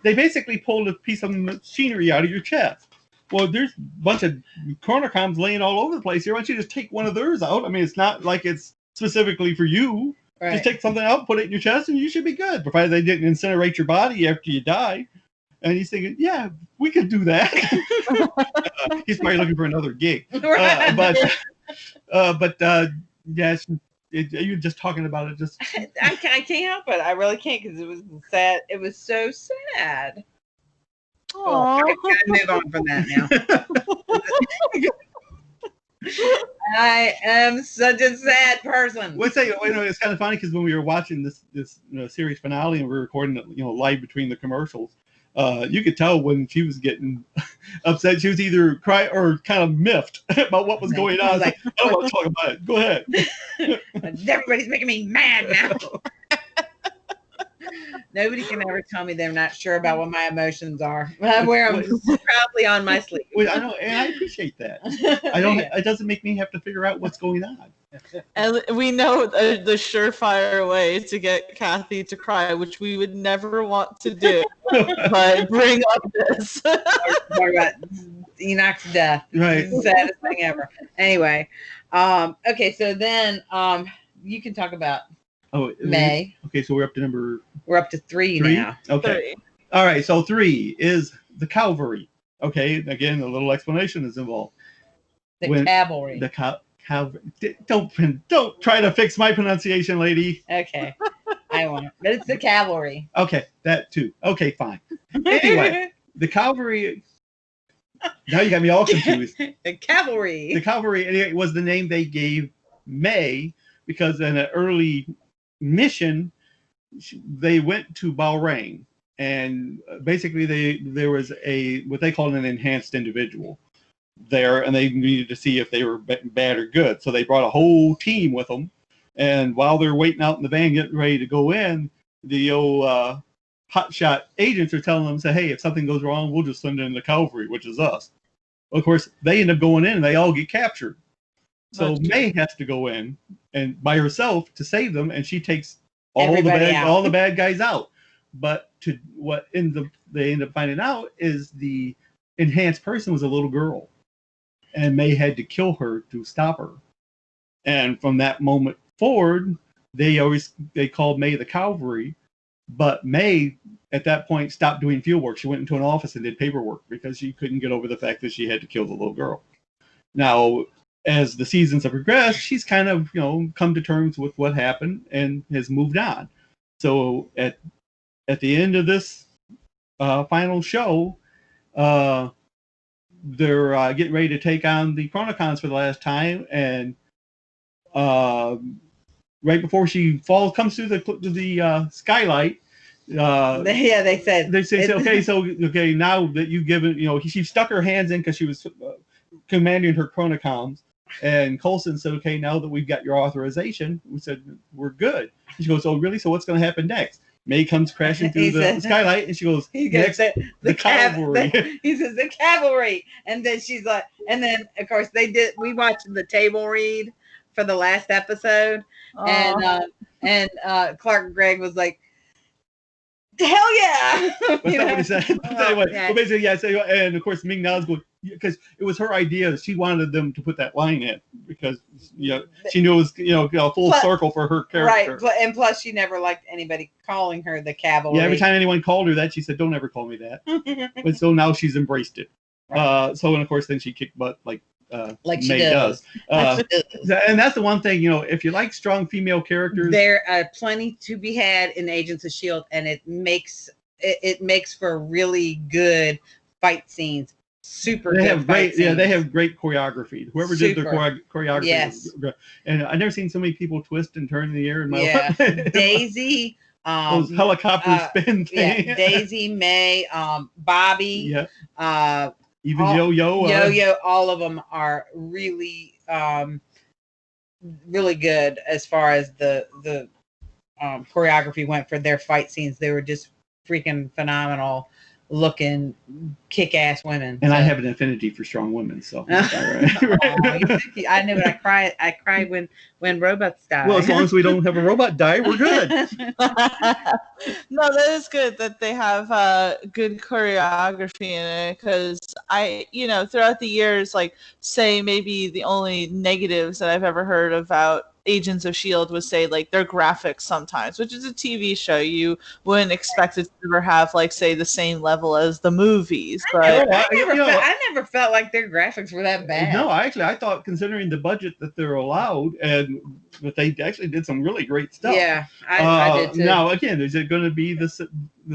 they basically pulled a piece of machinery out of your chest. Well, there's a bunch of Chronocoms laying all over the place here. Why don't you just take one of theirs out? I mean, it's not like it's specifically for you. Right. Just take something out, put it in your chest, and you should be good, provided they didn't incinerate your body after you die. And he's thinking, yeah, we could do that. He's probably looking for another gig. But yes, you're just talking about it. Just I can't help it. I really can't, because it was sad. It was so sad. Oh, I gotta move on from that now. I am such a sad person. Let's say, it's kind of funny because when we were watching this series finale and we were recording it, live between the commercials, you could tell when she was getting upset. She was either crying or kind of miffed about what was going on. Like, I don't want to talk about it. Go ahead. Everybody's making me mad now. Nobody can ever tell me they're not sure about what my emotions are. I wear them proudly on my sleeve. Well, I know, and I appreciate that. It doesn't make me have to figure out what's going on. And we know the surefire way to get Kathy to cry, which we would never want to do, but bring up this. Talk about Enoch's death. Right. Saddest thing ever. Anyway, okay, so then you can talk about May. Okay, so we're up to 3 now. Okay. 3. All right, so 3 is the cavalry. Okay, again, a little explanation is involved. Cavalry. The cavalry. Don't try to fix my pronunciation, lady. Okay, I won't. But it's the cavalry. Okay, that too. Okay, fine. Anyway, the cavalry. Now you got me all confused. The cavalry. The cavalry. Anyway, was the name they gave May because in an early mission they went to Bahrain, and basically there was what they called an enhanced individual there, and they needed to see if they were bad or good, so they brought a whole team with them. And while they're waiting out in the van getting ready to go in, the old hotshot agents are telling them, say, hey, if something goes wrong, we'll just send in the cavalry, which is us. Of course, they end up going in and they all get captured. So May has to go in and by herself to save them, and she takes all the bad guys out. But they end up finding out is the enhanced person was a little girl, and May had to kill her to stop her. And from that moment forward, they called May the Cavalry, but May at that point stopped doing field work. She went into an office and did paperwork because she couldn't get over the fact that she had to kill the little girl. Now, as the seasons have progressed, she's kind of come to terms with what happened and has moved on. So at the end of this final show, they're getting ready to take on the Chronicons for the last time, and right before she comes through the skylight. They said okay, now that you've given, she stuck her hands in because she was commanding her Chronicons, and Coulson said, okay, now that we've got your authorization, we said we're good. And she goes, oh really? So what's going to happen next? May comes crashing through the skylight, and she goes, next, the cavalry. He says the cavalry, and then she's like, and then of course we watched the table read for the last episode, and Clark Gregg was like, hell yeah. That's not what he said. Anyway, but basically, yeah. So, and of course, Ming Na's going, because it was her idea. She wanted them to put that line in because she knew it was full circle for her character. Right, and plus she never liked anybody calling her the cavalry. Yeah, every time anyone called her that, she said, "Don't ever call me that." But so now she's embraced it. Right. And of course, then she kicked butt like she May does. And that's the one thing, if you like strong female characters, there are plenty to be had in Agents of S.H.I.E.L.D., and it makes for really good fight scenes. They have great choreography. Whoever did the choreography, yes. And I've never seen so many people twist and turn in the air in my life. Daisy, those helicopter spin things. Yeah, Daisy, May, Bobby, even Yo-Yo, all of them are really, really good as far as the choreography went for their fight scenes. They were just freaking phenomenal looking kick-ass women. And I have an affinity for strong women, so I know, but I cried when robots die. Well, as long as we don't have a robot die, we're good. No, that is good that they have good choreography in it, because throughout the years, like, say maybe the only negatives that I've ever heard about Agents of S.H.I.E.L.D. was, say, like, their graphics sometimes, which is a TV show. You wouldn't expect it to ever have, like, say, the same level as the movies. But I never felt like their graphics were that bad. No, I thought, considering the budget that they're allowed, and that they actually did some really great stuff. Yeah, I did too. Now, again, is it going to be the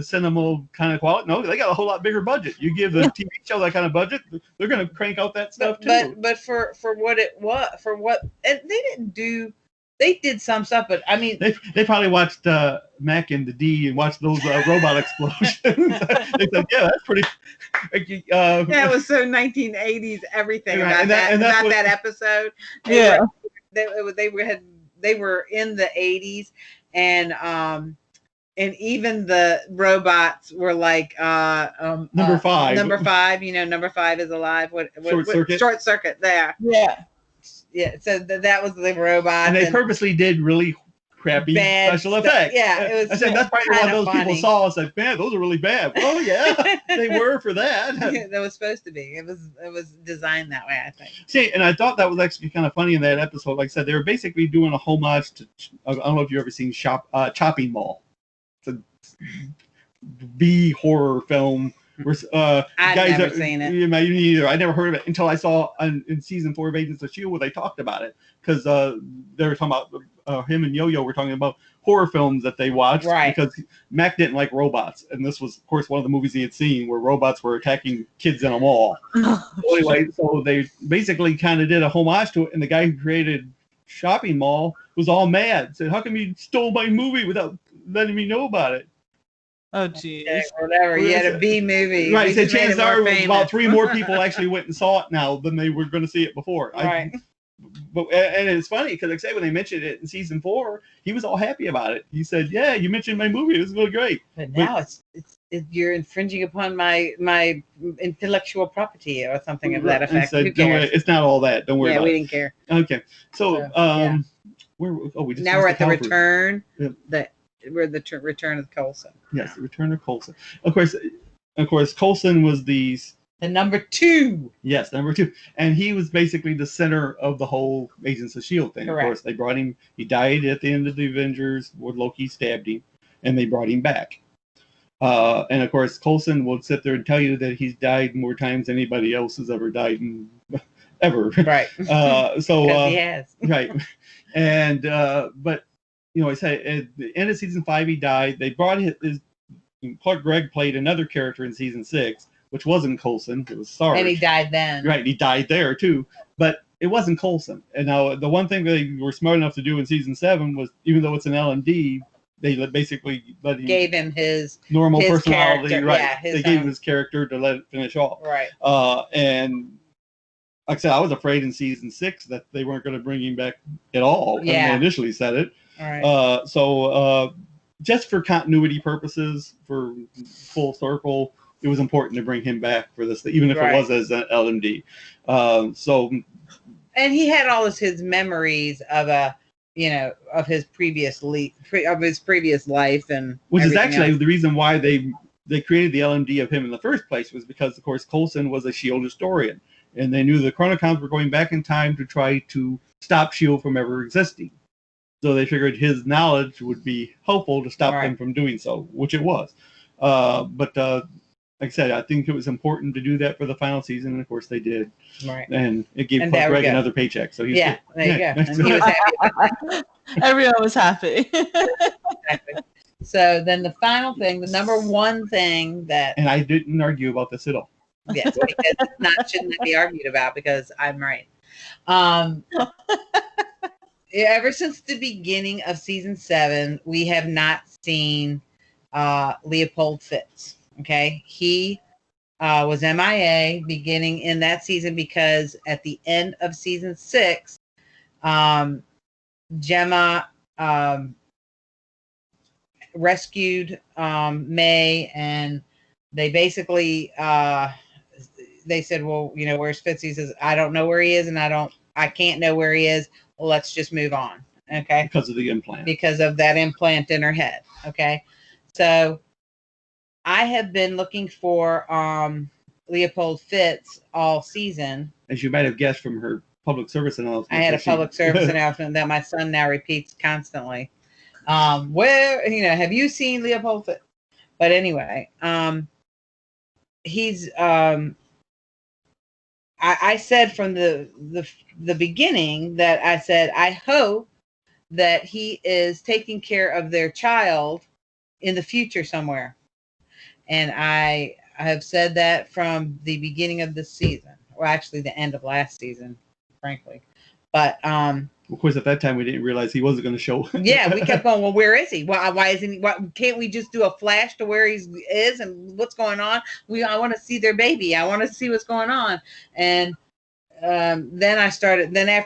cinema kind of quality? No, they got a whole lot bigger budget. You give the TV show that kind of budget, they're going to crank out that stuff too. But for what it was, and they did some stuff, but I mean, they probably watched Mac and the D and watched those robot explosions. They said, yeah, that's pretty. That was so 1980s. Everything about that episode. They were in the 80s, and even the robots were like number 5. Number 5, number 5 is alive. Short circuit there. Yeah, so that was the robot. And they purposely did really crappy special effects. Yeah, it was. I said that's probably one of those people saw and said, "Man, those are really bad." Well, yeah, they were for that. That was supposed to be. It was designed that way, I think. See, and I thought that was actually kind of funny in that episode. Like I said, they were basically doing a homage to. I don't know if you've ever seen Chopping Mall. It's a B horror film. I've never seen it. Me neither. I never heard of it until I saw in season 4 of Agents of S.H.I.E.L.D. where they talked about it, because they were talking about him and Yo-Yo were talking about horror films that they watched, right? Because Mac didn't like robots, and this was, of course, one of the movies he had seen where robots were attacking kids in a mall. Anyway, so they basically kind of did a homage to it, and the guy who created Shopping Mall was all mad. Said, "How come you stole my movie without letting me know about it?" Oh, geez. Whatever. You had a B movie. Right. So chances are about 3 more people actually went and saw it now than they were going to see it before. Right. And it's funny because, like I say, when they mentioned it in season 4, he was all happy about it. He said, "Yeah, you mentioned my movie. It was really great." But now it's you're infringing upon my intellectual property or something of that And effect. said, Who don't worry, cares? it's not all that. Don't worry Yeah, about we it. didn't care. Okay. So, yeah. we just Now we're at the Calvary. return. Yep. We're the return of Coulson. Yes, the return of Coulson. Of course, Coulson was the number 2. Yes, number 2, and he was basically the center of the whole Agents of Shield thing. Correct. Of course, they brought him. He died at the end of the Avengers, where Loki stabbed him, and they brought him back. And of course, Coulson will sit there and tell you that he's died more times than anybody else has ever died ever. Right. So he has. Right, and but I say at the end of season 5 he died. They brought his Clark Gregg played another character in season 6, which wasn't Coulson. It was Sarge. And he died then. Right, he died there too, but it wasn't Coulson. And now the one thing they were smart enough to do in season 7 was, even though it's an LMD, they basically gave him his normal personality. Character. Right, Yeah, they gave him his character to let it finish off. Right. And like I said, I was afraid in season 6 that they weren't going to bring him back at all when they initially said it. Right. So just for continuity purposes, for full circle, it was important to bring him back for this, even if it was as an LMD. And he had all of his memories of of his previous life, and which is actually the reason why they created the LMD of him in the first place, was because, of course, Coulson was a Shield historian, and they knew the Chronicons were going back in time to try to stop Shield from ever existing. So they figured his knowledge would be helpful to stop them from doing so, which it was. But like I said, I think it was important to do that for the final season, and of course they did. Right. And it gave Clark Gregg another paycheck. So he's there you go. And he was happy. Everyone was happy. Exactly. So then the final thing, the number one thing that... And I didn't argue about this at all. Yes, because shouldn't be argued about, because I'm right. Ever since the beginning of season 7, we have not seen Leopold Fitz. Okay, he was MIA beginning in that season, because at the end of season 6, Gemma rescued May, and they basically they said, well, where's Fitz? He says, I don't know where he is, and I can't know where he is. Well, let's just move on. Okay. Because of the implant. Because of that implant in her head. Okay. So I have been looking for Leopold Fitz all season. As you might have guessed from her public service announcement. I had a public service announcement that my son now repeats constantly. Where, have you seen Leopold Fitz? But anyway, he's I said from the beginning that I said, I hope that he is taking care of their child in the future somewhere. And I have said that from the beginning of this season, or actually the end of last season, frankly. But of course, at that time we didn't realize he wasn't going to show. Yeah, we kept going, well, where is he? Why isn't he? Can't we just do a flash to where he is and what's going on? I want to see their baby. I want to see what's going on. And then after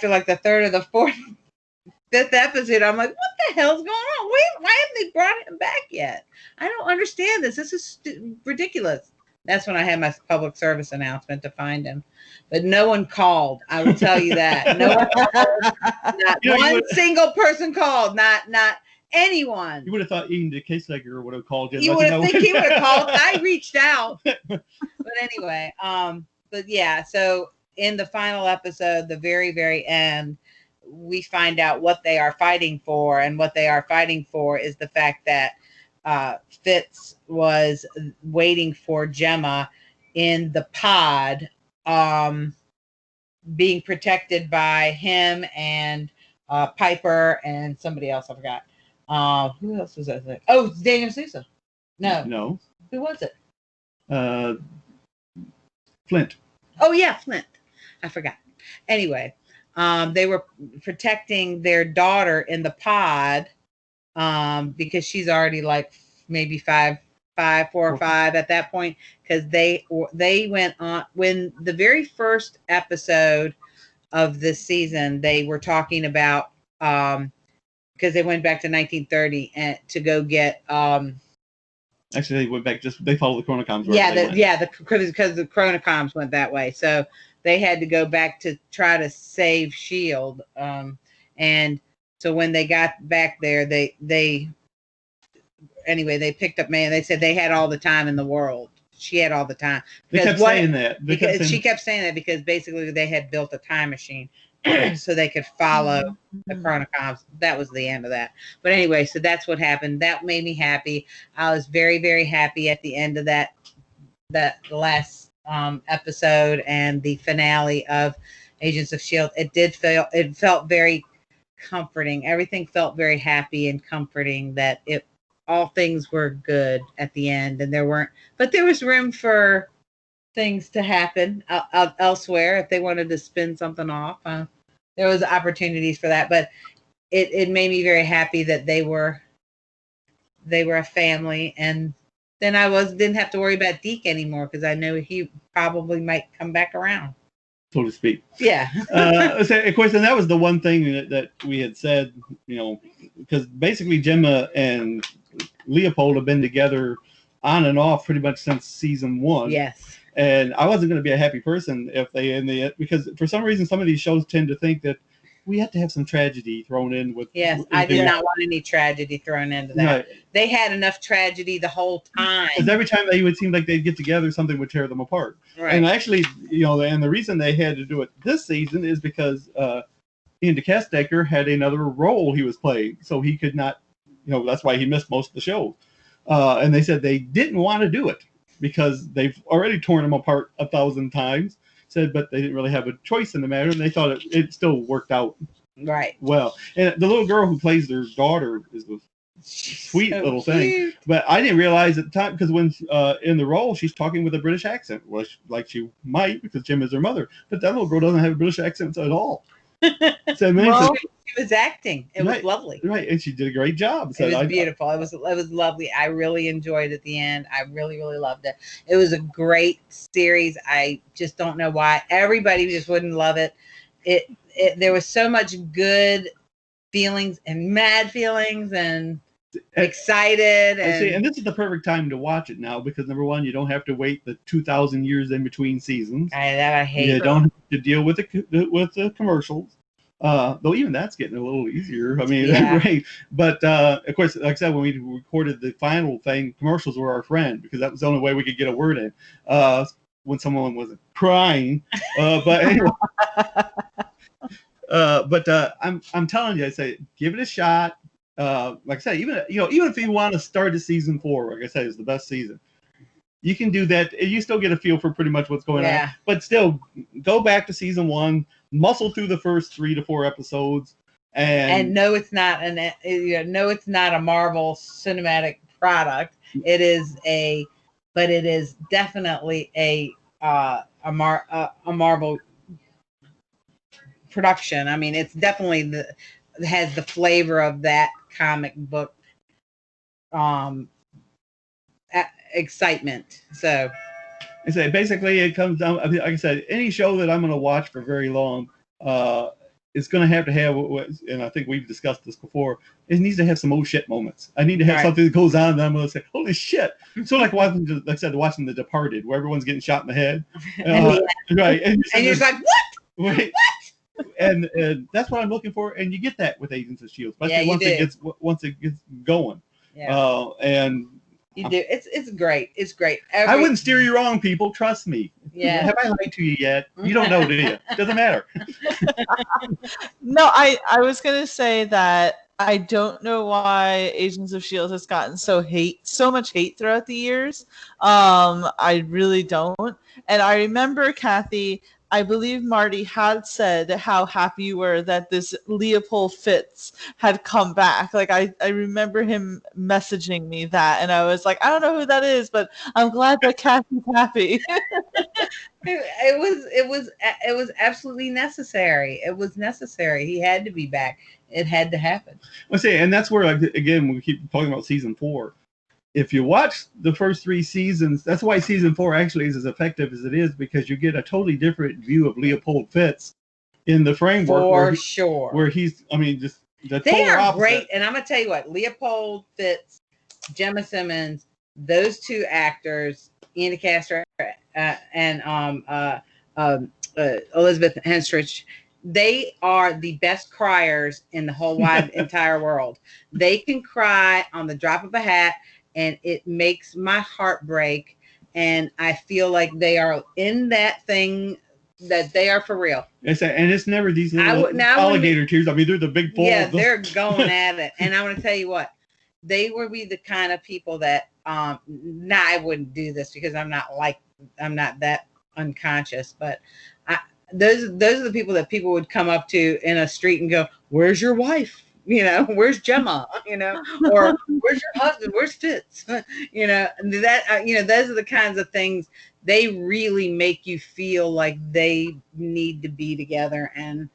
like the third or the fourth, fifth episode, I'm like, what the hell's going on? Why haven't they brought him back yet? I don't understand this. This is ridiculous. That's when I had my public service announcement to find him. But no one called. I will tell you that. No one called. Not one single person called. Not anyone. You would have thought Ian DeCaselegger would have called you. You would have think he would have called. I reached out. But anyway, but yeah, so in the final episode, the very, very end, we find out what they are fighting for. And what they are fighting for is the fact that Fitz was waiting for Gemma in the pod, being protected by him and Piper and somebody else. I forgot. Who else was that? Oh, Daniel Souza. No. Who was it? Flint. Oh yeah, Flint. I forgot. Anyway, they were protecting their daughter in the pod, because she's already like maybe 4 or 5 at that point, because they went on when the very first episode of this season, they were talking about because they went back to 1930 and to go get Actually, they went back. They followed the Chronocoms. Because the Chronocoms went that way, so they had to go back to try to save Shield. And so when they got back there, they picked up May, and they said they had all the time in the world. She had all the time. They kept saying that. She kept saying that because basically they had built a time machine so they could follow the Chronocoms. That was the end of that. But anyway, so that's what happened. That made me happy. I was very, very happy at the end of that last episode and the finale of Agents of S.H.I.E.L.D. It felt very comforting. Everything felt very happy and comforting, that all things were good at the end, and there was room for things to happen elsewhere if they wanted to spin something off. There was opportunities for that, but it made me very happy that they were a family, and then I didn't have to worry about Deke anymore because I know he probably might come back around, so to speak. Yeah. Of course, and that was the one thing that we had said, because basically Gemma and Leopold have been together on and off pretty much since season 1. Yes. And I wasn't going to be a happy person if they because for some reason some of these shows tend to think that we have to have some tragedy thrown in with. Yes, I did not want any tragedy thrown into that. Right. They had enough tragedy the whole time. Because every time they would seem like they'd get together, something would tear them apart. Right. And actually, and the reason they had to do it this season is because Ian DeCastecker had another role he was playing, so he could not. That's why he missed most of the show. And they said they didn't want to do it because they've already torn them apart 1,000 times. But they didn't really have a choice in the matter, and they thought it still worked out right well. And the little girl who plays their daughter is a sweet little thing. But I didn't realize at the time, because when in the role she's talking with a British accent, like she might because Jim is her mother. But that little girl doesn't have a British accent at all. So she was acting. It was lovely. Right, and she did a great job. So it was beautiful. It was lovely. I really enjoyed it at the end. I really, really loved it. It was a great series. I just don't know why everybody just wouldn't love it. There was so much good feelings and mad feelings and excited. And this is the perfect time to watch it now because number one, you don't have to wait the 2,000 years in between seasons. I hate. You don't have to deal with the commercials. Though even that's getting a little easier. I mean, right. But of course, like I said, when we recorded the final thing, commercials were our friend because that was the only way we could get a word in. When someone wasn't crying, but anyway. I'm telling you, I say give it a shot. Like I said, even if you want to start a season 4, like I said, it's the best season. You can do that. You still get a feel for pretty much what's going on. But still, go back to season 1, muscle through the first 3 to 4 episodes, and no, it's not it's not a Marvel cinematic product. It is but it is definitely a Marvel production. I mean, it's definitely has the flavor of that comic book excitement. So I say basically it comes down, like I said, any show that I'm going to watch for very long it's going to have, and I think we've discussed this before, it needs to have some oh shit moments. I need to have something that goes on that I'm going to say, holy shit. So like watching The Departed, where everyone's getting shot in the head. Right. And you're like, what? Right. What? And that's what I'm looking for. And you get that with Agents of S.H.I.E.L.D., especially once it gets going. Yeah. And you do. It's great. It's great. I wouldn't steer you wrong, people. Trust me. Yeah. Have I lied to you yet? You don't know, do you? Doesn't matter. No, I was gonna say that I don't know why Agents of S.H.I.E.L.D. has gotten so much hate throughout the years. I really don't. And I remember, Kathy, I believe Marty had said how happy you were that this Leopold Fitz had come back. Like I remember him messaging me that, and I was like, I don't know who that is, but I'm glad that Kathy's happy. It was absolutely necessary. It was necessary. He had to be back. It had to happen. I say, and that's where again we keep talking about season 4. If you watch the first 3 seasons, that's why season 4 actually is as effective as it is, because you get a totally different view of Leopold Fitz in the framework. For sure. Where he's, I mean, just the they total are opposite. great. And I'm going to tell you what, Leopold Fitz, Gemma Simmons, those two actors, Ian DeCastro and Elizabeth Henstridge, they are the best criers in the whole wide entire world. They can cry on the drop of a hat, and it makes my heart break. And I feel like they are in that thing, that they are for real. And it's never these little alligator tears. I mean, they're the big balls. Yeah, they're going at it. And I'm going to tell you what, they would be the kind of people that, I wouldn't do this because I'm not that unconscious, but those are the people that people would come up to in a street and go, "Where's your wife? Where's Gemma? Or where's your husband? Where's Fitz?" Those are the kinds of things. They really make you feel like they need to be together, and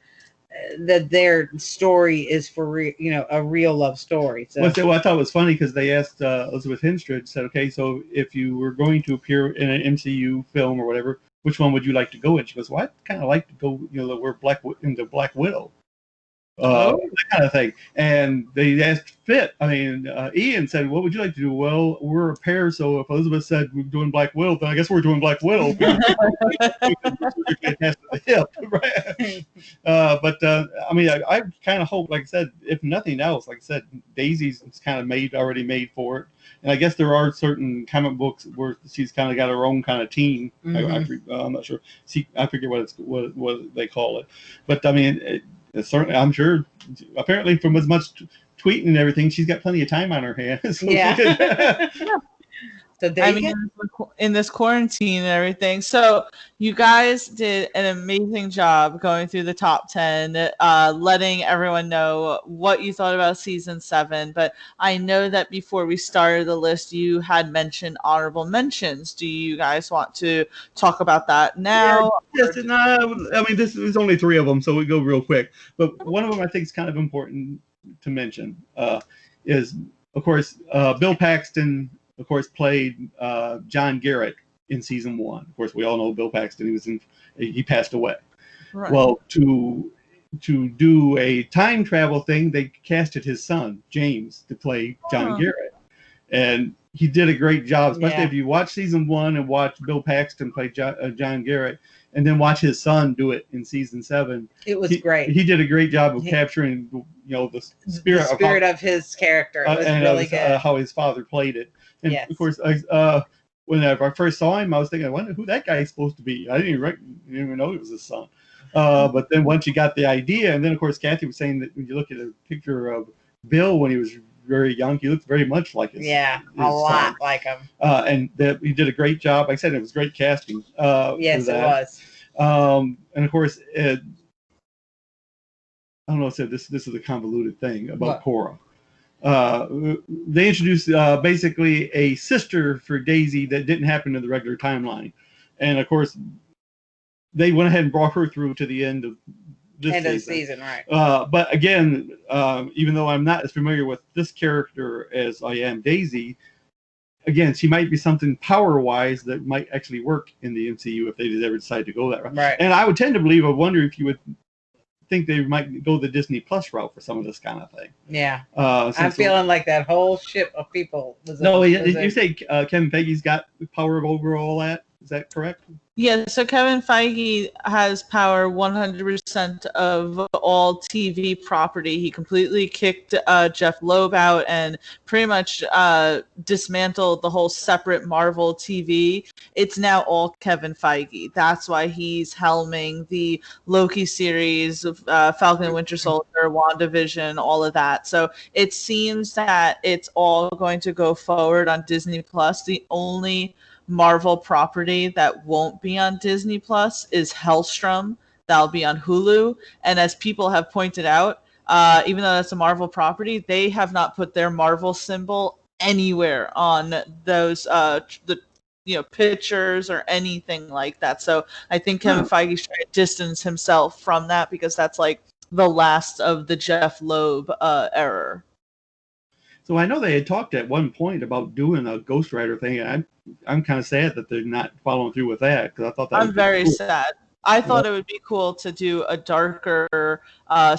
that their story is for real, a real love story. So well, I thought it was funny because they asked Elizabeth Henstridge, said, "Okay, so if you were going to appear in an MCU film or whatever, which one would you like to go in?" She goes, "Well, I'd kind of like to go, we're Black Widow." That kind of thing. And they asked Ian said, "What would you like to do?" "Well, we're a pair, so if Elizabeth said we're doing Black Widow, then I guess we're doing Black Widow." I kind of hope, like I said, if nothing else, like I said, Daisy's kind of already made for it. And I guess there are certain comic books where she's kind of got her own kind of team. Mm-hmm. I'm not sure. I forget what they call it. But certainly, I'm sure. Apparently, from as much tweeting and everything, she's got plenty of time on her hands. So yeah. So in this quarantine and everything. So you guys did an amazing job going through the top 10, letting everyone know what you thought about season 7. But I know that before we started the list, you had mentioned honorable mentions. Do you guys want to talk about that now? Yes, this is only 3 of them, so we go real quick. But one of them I think is kind of important to mention is, of course, Bill Paxton, of course, played John Garrett in season 1. Of course, we all know Bill Paxton. He passed away. Right. Well, to do a time travel thing, they casted his son James to play John Garrett, and he did a great job. Especially if you watch season 1 and watch Bill Paxton play John Garrett, and then watch his son do it in season 7. It was great. He did a great job of capturing, the spirit of his character. It was really good. How his father played it. And of course, whenever I first saw him, I was thinking, I wonder who that guy is supposed to be. I didn't even know he was his son. But then once you got the idea, and then of course Kathy was saying that when you look at a picture of Bill when he was very young, he looked very much like his a lot like him. And that he did a great job. Like I said, it was great casting. Yes, it was. And of course, I don't know. This is a convoluted thing about Cora. They introduced basically a sister for Daisy that didn't happen in the regular timeline, and of course, they went ahead and brought her through to the end of the season, right? But again, even though I'm not as familiar with this character as I am Daisy, again, she might be something power-wise that might actually work in the MCU if they did ever decide to go that route. Right. And I would tend to believe, I wonder if you would think they might go the Disney Plus route for some of this kind of thing. Yeah. I'm feeling like that whole ship of people. You say Kevin Feige's got power over all that? Is that correct? Yeah, so Kevin Feige has power 100% of all TV property. He completely kicked Jeff Loeb out and pretty much dismantled the whole separate Marvel TV. It's now all Kevin Feige. That's why he's helming the Loki series, Falcon and Winter Soldier, WandaVision, all of that. So it seems that it's all going to go forward on Disney Plus. The only Marvel property that won't be on Disney Plus is Hellstrom. That'll be on Hulu. And as people have pointed out, even though that's a Marvel property, they have not put their Marvel symbol anywhere on those pictures or anything like that. So I think Kevin Feige's trying to distance himself from that because that's like the last of the Jeff Loeb era. So I know they had talked at one point about doing a Ghost Rider thing, and I'm kind of sad that they're not following through with that because I thought that. I'm very sad. I thought it would be cool to do a darker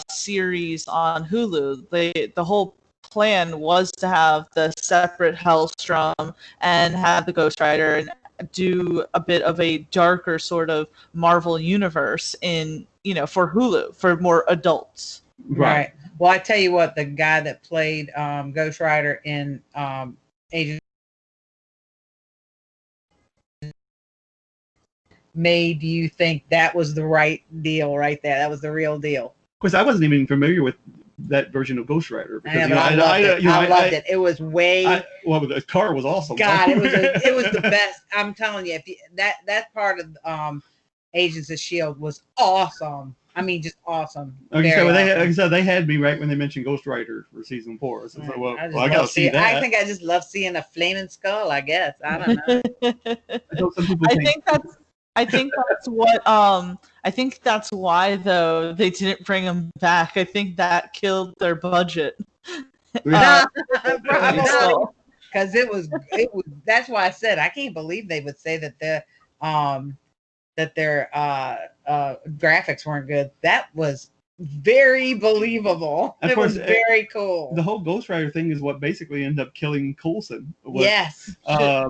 series on Hulu. The whole plan was to have the separate Hellstrom and have the Ghost Rider and do a bit of a darker sort of Marvel universe in, for Hulu, for more adults. Right. Well, I tell you what, the guy that played Ghost Rider in Agent made you think that was the right deal right there. That was the real deal. Of course, I wasn't even familiar with that version of Ghost Rider because I loved it. It was well, the car was awesome. God, it was the best. I'm telling you, that part of Agents of Shield was awesome. I mean, just awesome. Okay, so awesome. They had me right when they mentioned Ghost Rider for season 4. So, I gotta see that. I think I just love seeing a flaming skull. I guess I don't know. I think that's why though they didn't bring him back. I think that killed their budget. Because it was. That's why I said I can't believe they would say that their graphics weren't good. That was very believable. It was very cool. The whole Ghost Rider thing is what basically ended up killing Coulson. Yes.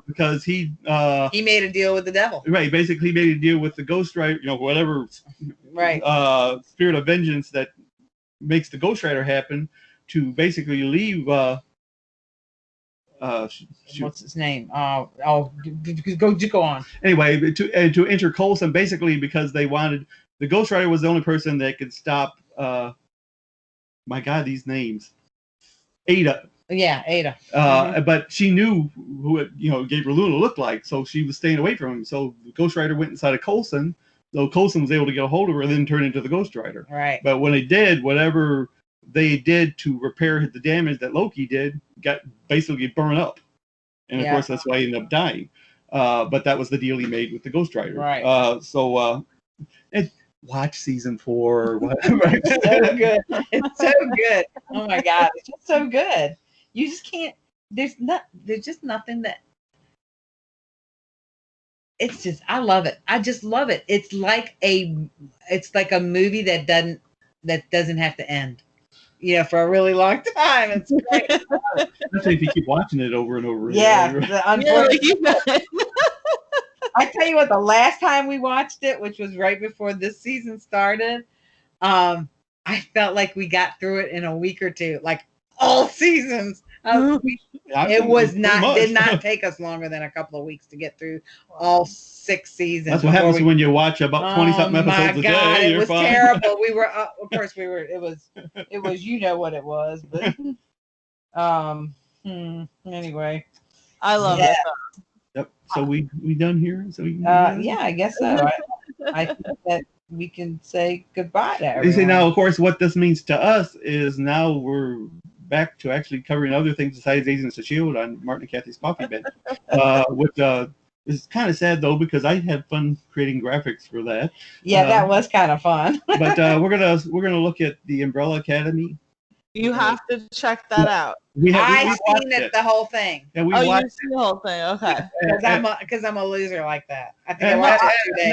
Because he made a deal with the devil. Right. Basically, he made a deal with the Ghost Rider. Whatever. Right. Spirit of vengeance that makes the Ghost Rider happen to basically leave. What's his name? Go on. Anyway, to enter Coulson basically because they wanted the Ghost Rider was the only person that could stop. My God, these names. Ada. Yeah, Ada. But she knew who Gabriel Luna looked like, so she was staying away from him. So the Ghost Rider went inside of Coulson, so Coulson was able to get a hold of her and then turn into the Ghost Rider. Right. But when they did, whatever they did to repair the damage that Loki did got basically burned up. And of course, that's why he ended up dying. But that was the deal he made with the Ghost Rider. Right. Watch season 4. It's so good. It's so good. Oh my God. It's just so good. You just can't, there's just nothing that, it's just, I love it. I just love it. It's like a movie that doesn't have to end. For a really long time. It's great. Especially if you keep watching it over and over again. Yeah. I tell you what, the last time we watched it, which was right before this season started, I felt like we got through it in a week or two, like all seasons. Did not take us longer than a couple of weeks to get through all 6 seasons. That's what happens when you watch about 20-something episodes a day. God, it was terrible. We were, of course, it was, what it was, but anyway, I love it. Yep. So we done here. So yeah, I guess so. I think that we can say goodbye to everyone. You see, now, of course, what this means to us is now we're back to actually covering other things besides Agents of S.H.I.E.L.D. on Martin and Kathy's Coffee Binge. Which is kind of sad though because I had fun creating graphics for that. Yeah, that was kind of fun. But we're gonna look at the Umbrella Academy. You have to check that out. I've seen the whole thing. Yeah, you've seen the whole thing. Okay. Because I'm a loser like that. I think I watched it 2 days.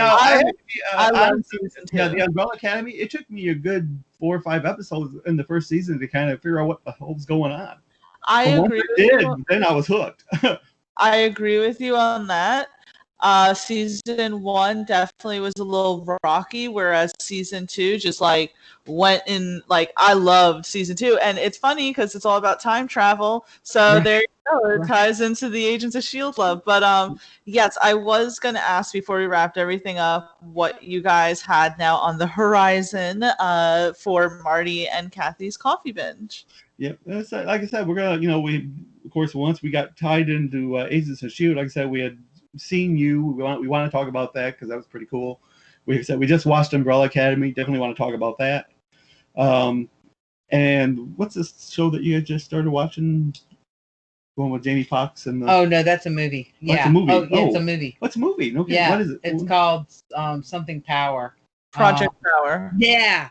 I love season 2. Yeah, the Umbrella Academy. It took me a good 4 or 5 episodes in the first season to kind of figure out what the hell was going on. I agree. Then I was hooked. I agree with you on that. Season 1 definitely was a little rocky, whereas season 2 just went in. I loved season 2, and it's funny because it's all about time travel. So there you go, it ties into the Agents of S.H.I.E.L.D. love. But yes, I was gonna ask before we wrapped everything up what you guys had now on the horizon for Marty and Kathy's Coffee Binge. Yep, like I said, we're gonna we of course once we got tied into Agents of S.H.I.E.L.D., like I said, we had seen you. We want to talk about that because that was pretty cool. We said we just watched Umbrella Academy. Definitely want to talk about that. And what's this show that you just started watching? Going with Jamie Foxx and oh no, that's a movie. Yeah, it's a movie. It's a movie. What's a movie? Okay, yeah, what is it? It's called something Power. Project Power. Yeah.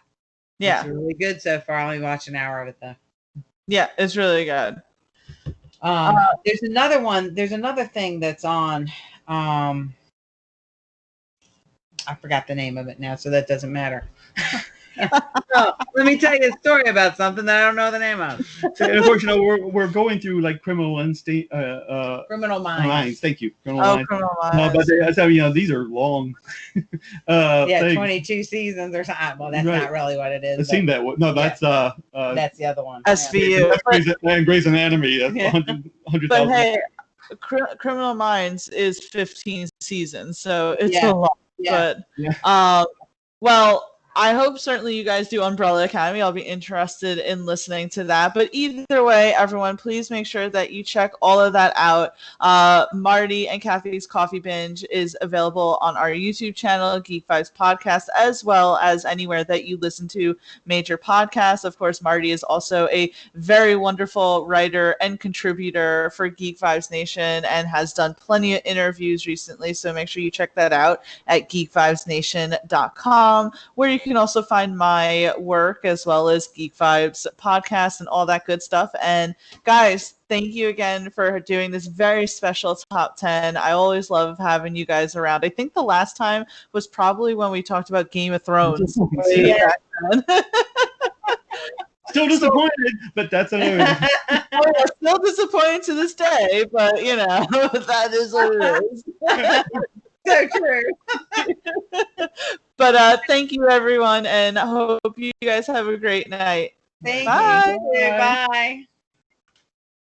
It's really good so far. I only watched an hour of it though. Yeah, it's really good. There's another one. There's another thing that's on. I forgot the name of it now, so that doesn't matter. Let me tell you a story about something that I don't know the name of. And of course, we're going through like Criminal Instinct, Criminal Minds. Thank you, Criminal Oh, Minds. Criminal But Minds. these are long. Yeah, things. 22 seasons or something. Well, that's Right. not really what it is. It seemed that way. No, that's that's the other one. SVU. and Grey's Anatomy. That's Yeah. 100,000. But hey, Criminal Minds is 15 seasons, so it's Yeah. a lot. Yeah. But well, I hope certainly you guys do Umbrella Academy. I'll be interested in listening to that. But either way, everyone, please make sure that you check all of that out. Marty and Kathy's Coffee Binge is available on our YouTube channel, Geek Vibes Podcast, as well as anywhere that you listen to major podcasts. Of course, Marty is also a very wonderful writer and contributor for Geek Vibes Nation and has done plenty of interviews recently. So make sure you check that out at geekvibesnation.com, where you can also find my work as well as Geek Vibes podcast and all that good stuff. And guys, thank you again for doing this very special top 10. I always love having you guys around. I think the last time was probably when we talked about Game of Thrones. Yeah. Still disappointed, but that's another. I'm still disappointed to this day, but you know, that is what it is. So true. But thank you, everyone, and I hope you guys have a great night. Thank Bye. you. Bye.